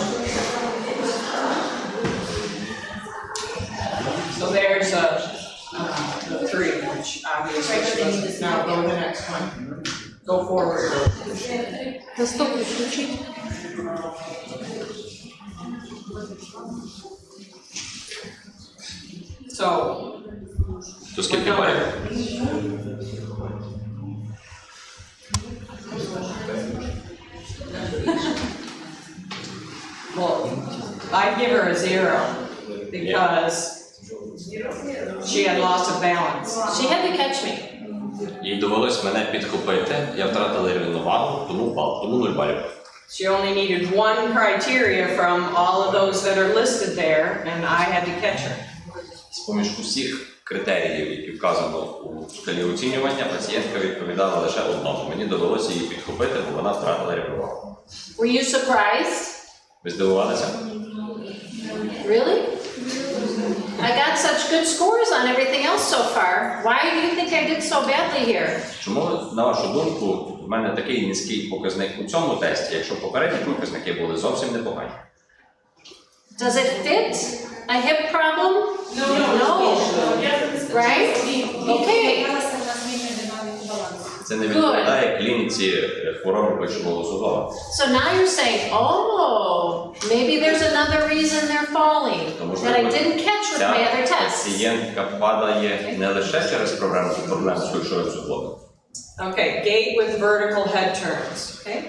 So there's a 3, which obviously does now go to the next one. Go forward. Наступний включіть. So, То скільки балів? well, I'd give her a 0 because she had loss of balance. She had to catch me. Їй довелось мене підхопити, я втратила рівновагу, тому бал, тому 0 балів. She only needed one criteria from all of those that are listed there, and I had to catch her. З-поміж усіх критеріїв, які вказано у шкалі оцінювання, пацієнтка відповідала лише одному. Мені довелося її підхопити, бо вона втратила рівновагу. Were you surprised? Ви здивувалися? Really? I got such good scores on everything else so far. Why do you think I did so badly here? Чому, на вашу думку, в мене такий низький показник у цьому тесті, якщо попередні показники були зовсім непогані? Does it fit a hip problem? No. Right? Okay. Це не відповідає клініці хвороби почвового судова. So now you're saying, oh, maybe there's another reason they're falling that I didn't catch with my other tests. Пацієнтка падає не лише через проблему з кульшовим суглобом. Okay, gait with vertical head turns. Okay?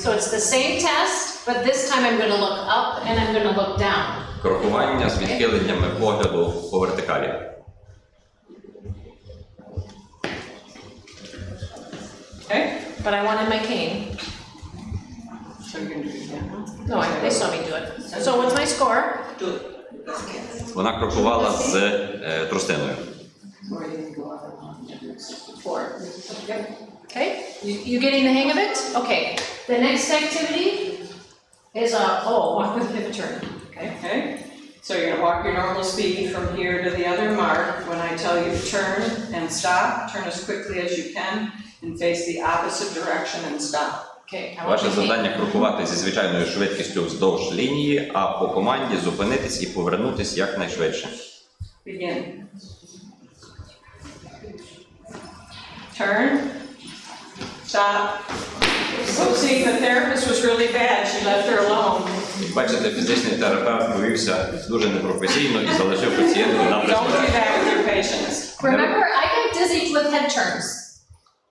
So it's the same test, but this time I'm going to look up and I'm going to look down. Крокування з відхиленнями погляду по вертикалі. Okay? But I wanted my cane. So you're going to do it again, huh? No, they saw me do it. So what's my score? Вона крокувала з тростиною. Or you can go up and 4. Okay, you getting the hang of it? Okay, the next activity is walk with pivot turn. Okay? So you're going to walk your normal speed from here to the other mark. When I tell you to turn and stop, turn as quickly as you can and face the opposite direction and stop. Okay, I want Ваше my cane. завдання крокувати зі звичайною швидкістю вздовж лінії, а по команді зупинитись і повернутись якнайшвидше. Begin. Turn. Stop. So see, the therapist was really bad. She left her alone. Як бачите, фізичний терапевт повівся дуже непрофесійно і залишив пацієнтку на Don't do призволяще. that with your patients. Remember, I got dizzy with head turns.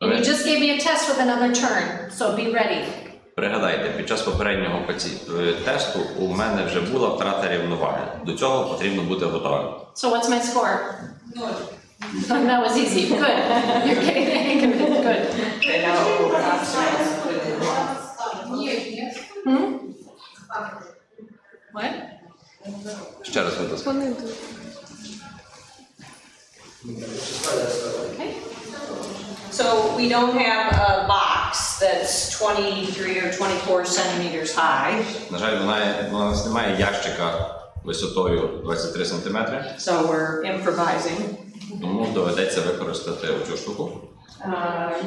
And you just gave me a test with another turn, so be ready. Пригадайте, під час попереднього тесту у мене вже була втрата рівноваги. До цього потрібно бути готовим. So what's my score? That was easy. Good. You're getting the hang of it. Good. Okay, now we'll go upstairs. What? Ще раз, будь ласка. Okay. So we don't have a box that's 23 or 24 centimeters high. На жаль, у нас немає ящика висотою 23 см. So we're improvising. Тому доведеться використати оцю штуку.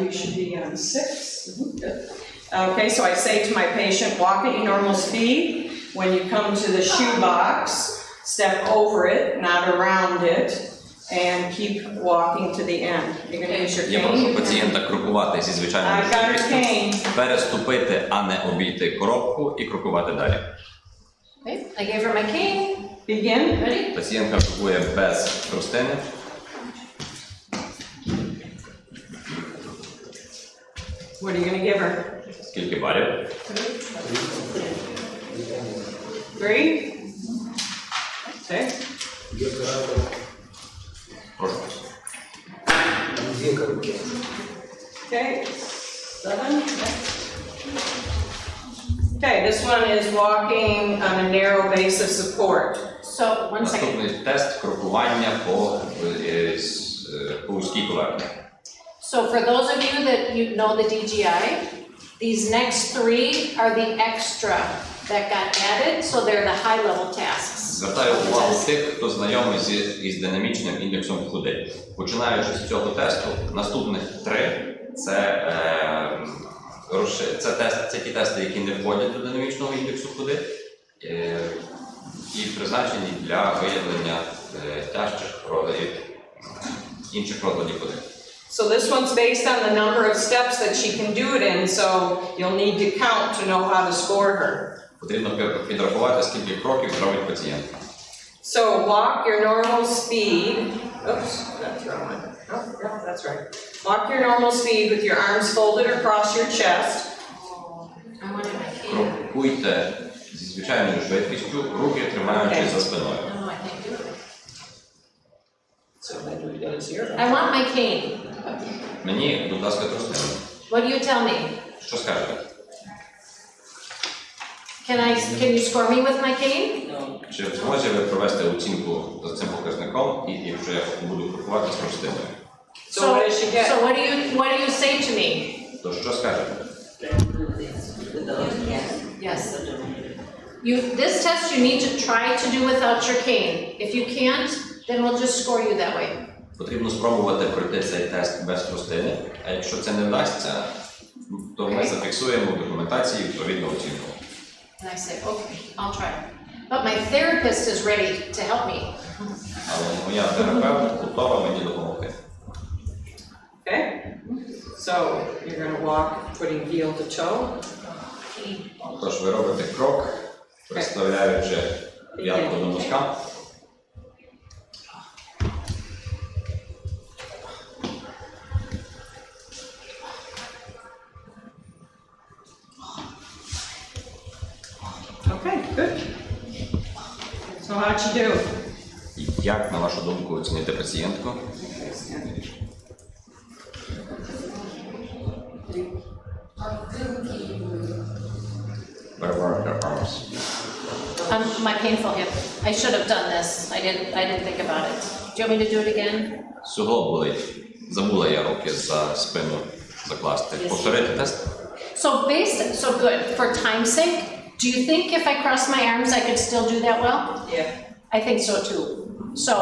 You should be on 6. Good. Okay, so I say to my patient, walk at your normal speed. When you come to the shoe box, step over it, not around it, and keep walking to the end. You're going to use your Я прошу cane. пацієнта крокувати зі звичайною I got her швидкістю, cane. переступити, а не обійти коробку і крокувати далі. Okay. I gave her my cane. Begin. Ready? Пацієнтка крокує без тростини. What are you going to give her? Скільки балів? 3? Okay. Прошу. Okay. 7. Okay, this one is walking on a narrow base of support. So, one second. Наступний тест крокування по вузькій поверхні. So for those of you that you know the DGI, these next three are the extra that got added, so they're the high-level tasks. Звертаю увагу тих, хто знайомий із динамічним індексом ходи. Починаючи з цього тесту, наступних 3 це ті тести, які не входять до динамічного індексу ходи і призначені для виявлення тяжчих розладів, інших розладів ходи. So this one's based on the number of steps that she can do it in, so you'll need to count to know how to score her. Потрібно підрахувати, скільки кроків зробить пацієнтка. So walk your normal speed. Oops, that's the wrong one. No, that's right. Walk your normal speed with your arms folded across your chest. I wanted my cane. Крокуйте зі звичайною швидкістю, руки тримаючи за спиною. No, I can't do it. So then we go to 0. I want my cane. Мені, будь ласка, тростину. What do you tell me? Що скажете? Can you score me with my cane? Чи в змозі ви провести оцінку за цим показником, і якщо я буду крокувати з тростиною? So what does she get? So what do you say to me? То що скажете? Yes. This test you need to try to do without your cane. If you can't, then we'll just score you that way. Потрібно спробувати пройти цей тест без тростини, а якщо це не вдасться, то ми зафіксуємо в документації відповідну оцінку. And I say, okay, I'll try. But my therapist is ready to help me. Але моя терапевт готова мені допомогти. Okay? So you're going to walk putting heel to toe. Тож ви робите крок, представляючи п'ятку до носка. Okay, good. So how'd you do? Як, на вашу думку, оцінити пацієнтку? Where were her arms? My painful hip. I should have done this. I didn't think about it. Do you want me to do it again? Суглоб болить. Забула я руки за спину закласти. Повторити тест? So good. For time's sake, do you think if I cross my arms I could still do that well? Yeah. I think so too. So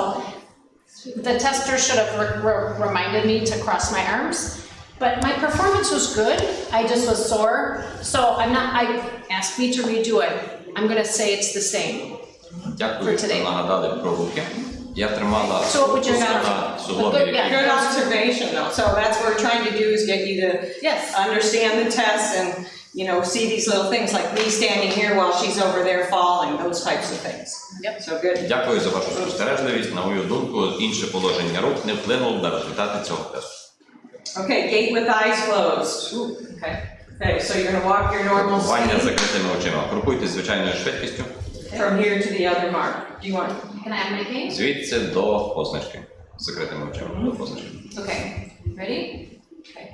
the tester should have reminded me to cross my arms, but my performance was good. I just was sore. So I asked me to redo it. I'm going to say it's the same. Дякую, що нагадали про руки. Я тримала So what would you на суглобі. Good observation though. So that's what we're trying to do is get you to understand the test and see these little things like me standing here while she's over there falling, those types of things. Yep. So good. Дякую за вашу спостережливість. На мою думку, інше положення рук не вплинуло на результати цього тесту. Okay, gait with eyes closed. Okay, so you're going to walk your normal Крокування з speed закритими очима. Крокуйте з звичайною швидкістю. from here to the other mark. Do you want? Can I have my cane? Звідси до позначки. З закритими очима до позначки. Okay. Ready? Okay.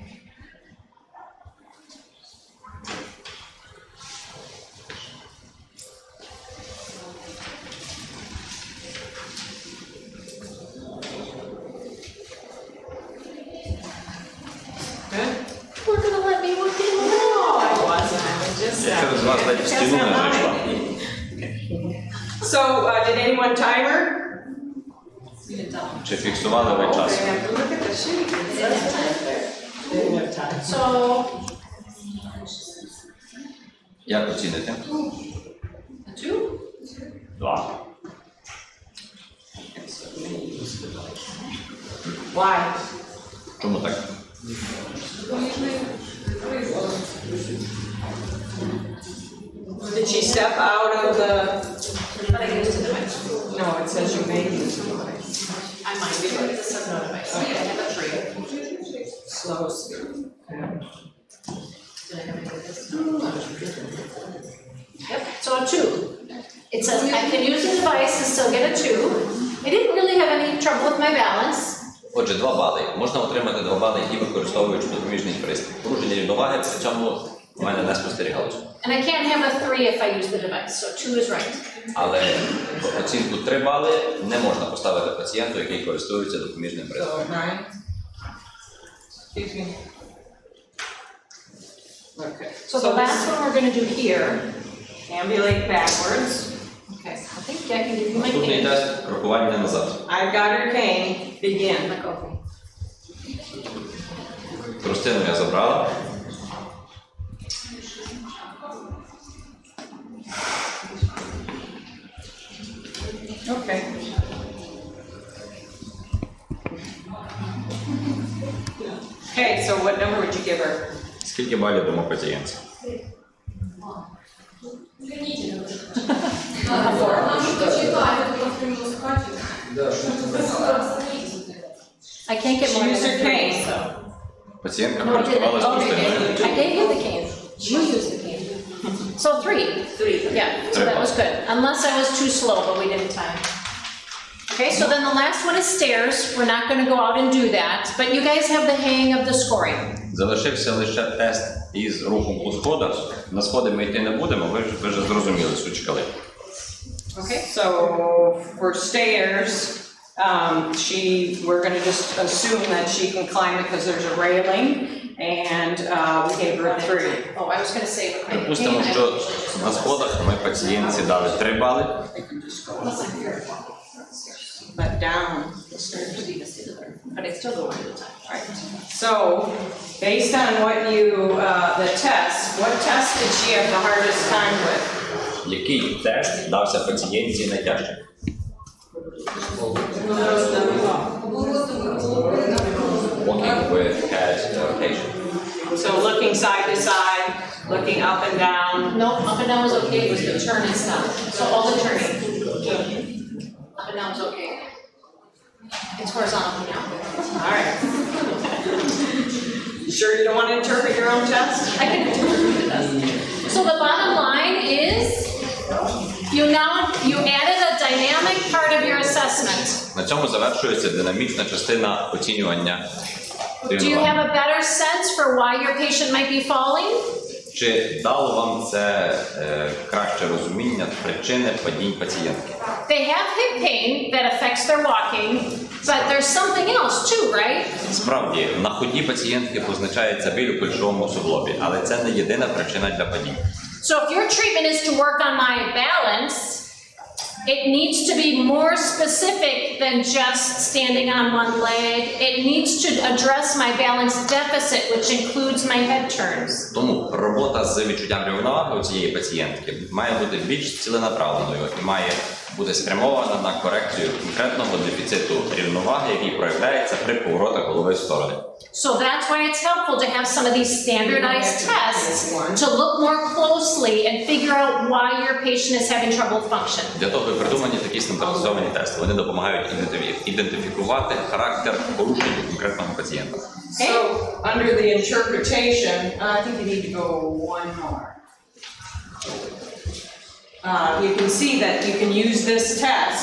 Good. We're gonna let me look in. No, I wasn't. I was just. Через вас ледь в стіну не зайшла. So, did anyone time her? Чи фіксували ви час? We're gonna have to look at the sheet. It says it right there. Didn't have time. So, Як оціните? a 2? 2. Why? Чому так? Did she step out of the? But I used a device. No, it says you may use a device. I might be, but this says no device. See, I have a 3. Slow speed. Did I have to do this? Yep, so a 2. It says I can use a device and still get a 2. I didn't really have any trouble with my balance. Отже, 2 бали. Можна отримати 2 бали і використовуючи допоміжний пристрій. Порушення рівноваги, при цьому У мене не спостерігалося. And I can't have a 3 if I use the device, so 2 is right. Але оцінку 3 бали не можна поставити пацієнту, який користується допоміжним приладом. Excuse me. Okay. So the last one we're going to do here. Ambulate backwards. Okay, I think I can give you my Наступний cane. тест – крокування назад. I've got her cane. Begin. Let go. Тростину я забрала. Okay. Okay, so what number would you give her? Скільки балів дамо пацієнтці? I can't get more Use than her a 3. cane. Пацієнтка No, I didn't. користувалась Okay. тростиною. I gave you the cane. You used the cane. So 3. 3. Yeah, so that was good. Unless I was too slow, but we didn't time. Okay, so then the last one is stairs. We're not going to go out and do that, but you guys have the hang of the scoring. Залишився лише тест із рухом по сходах. На сходи ми йти не будемо, ви вже зрозуміли суть шкали. Okay, so for stairs, we're going to just assume that she can climb it because there's a railing, and we gave her a 3. Oh, I was going to say with my Припустимо, cane, що на сходах ми пацієнтці дали 3 бали. But down. but I still go one at a time. Right. So, based on what you, the test, what test did she have the hardest time with? Який тест дався пацієнтці найтяжче? Walking with head rotation. So looking side to side, looking up and down. No, up and down was okay, it was the turn and stuff. So all the turning. Up and down was okay. It's horizontal and down. All right. You sure you don't want to interpret your own test? I can interpret the test. So the bottom line is, you added a dynamic part of your assessment. На цьому завершується динамічна частина оцінювання Do you тренування. have a better sense for why your patient might be falling? Чи дало вам це краще розуміння причини падінь пацієнтки? They have hip pain that affects their walking, but there's something else too, right? Справді, на ході пацієнтки позначається біль у кульшовому суглобі, але це не єдина причина для падінь. So if your treatment is to work on my balance, it needs to be more specific than just standing on one leg. It needs to address my balance deficit, which includes my head turns. Тому робота з відчуттям рівноваги у цієї пацієнтки має бути більш ціленаправленою і має бути спрямована на корекцію конкретного дефіциту рівноваги, який проявляється при поворотах голови в сторони. So that's why it's helpful to have some of these standardized tests to look more closely and figure out why your patient is having trouble functioning. Для того і придумані такі стандартизовані тести. Вони допомагають ідентифікувати характер порушень у конкретного пацієнта. So, under the interpretation, I think you need to go one more. You can see that you can use this test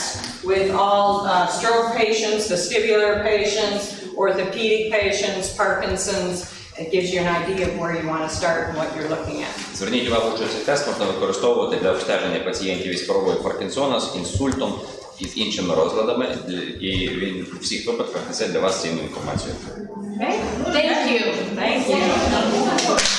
with all stroke patients, vestibular patients, orthopedic patients, Parkinson's. It gives you an idea of where you want to start and what you're looking at. Зверніть увагу, що цей тест можна використовувати для обстеження пацієнтів із хворобою Паркінсона, з інсультом і з іншими розладами, і він у всіх випадках несе для вас цінну інформацію. Okay? Thank you. Thank you.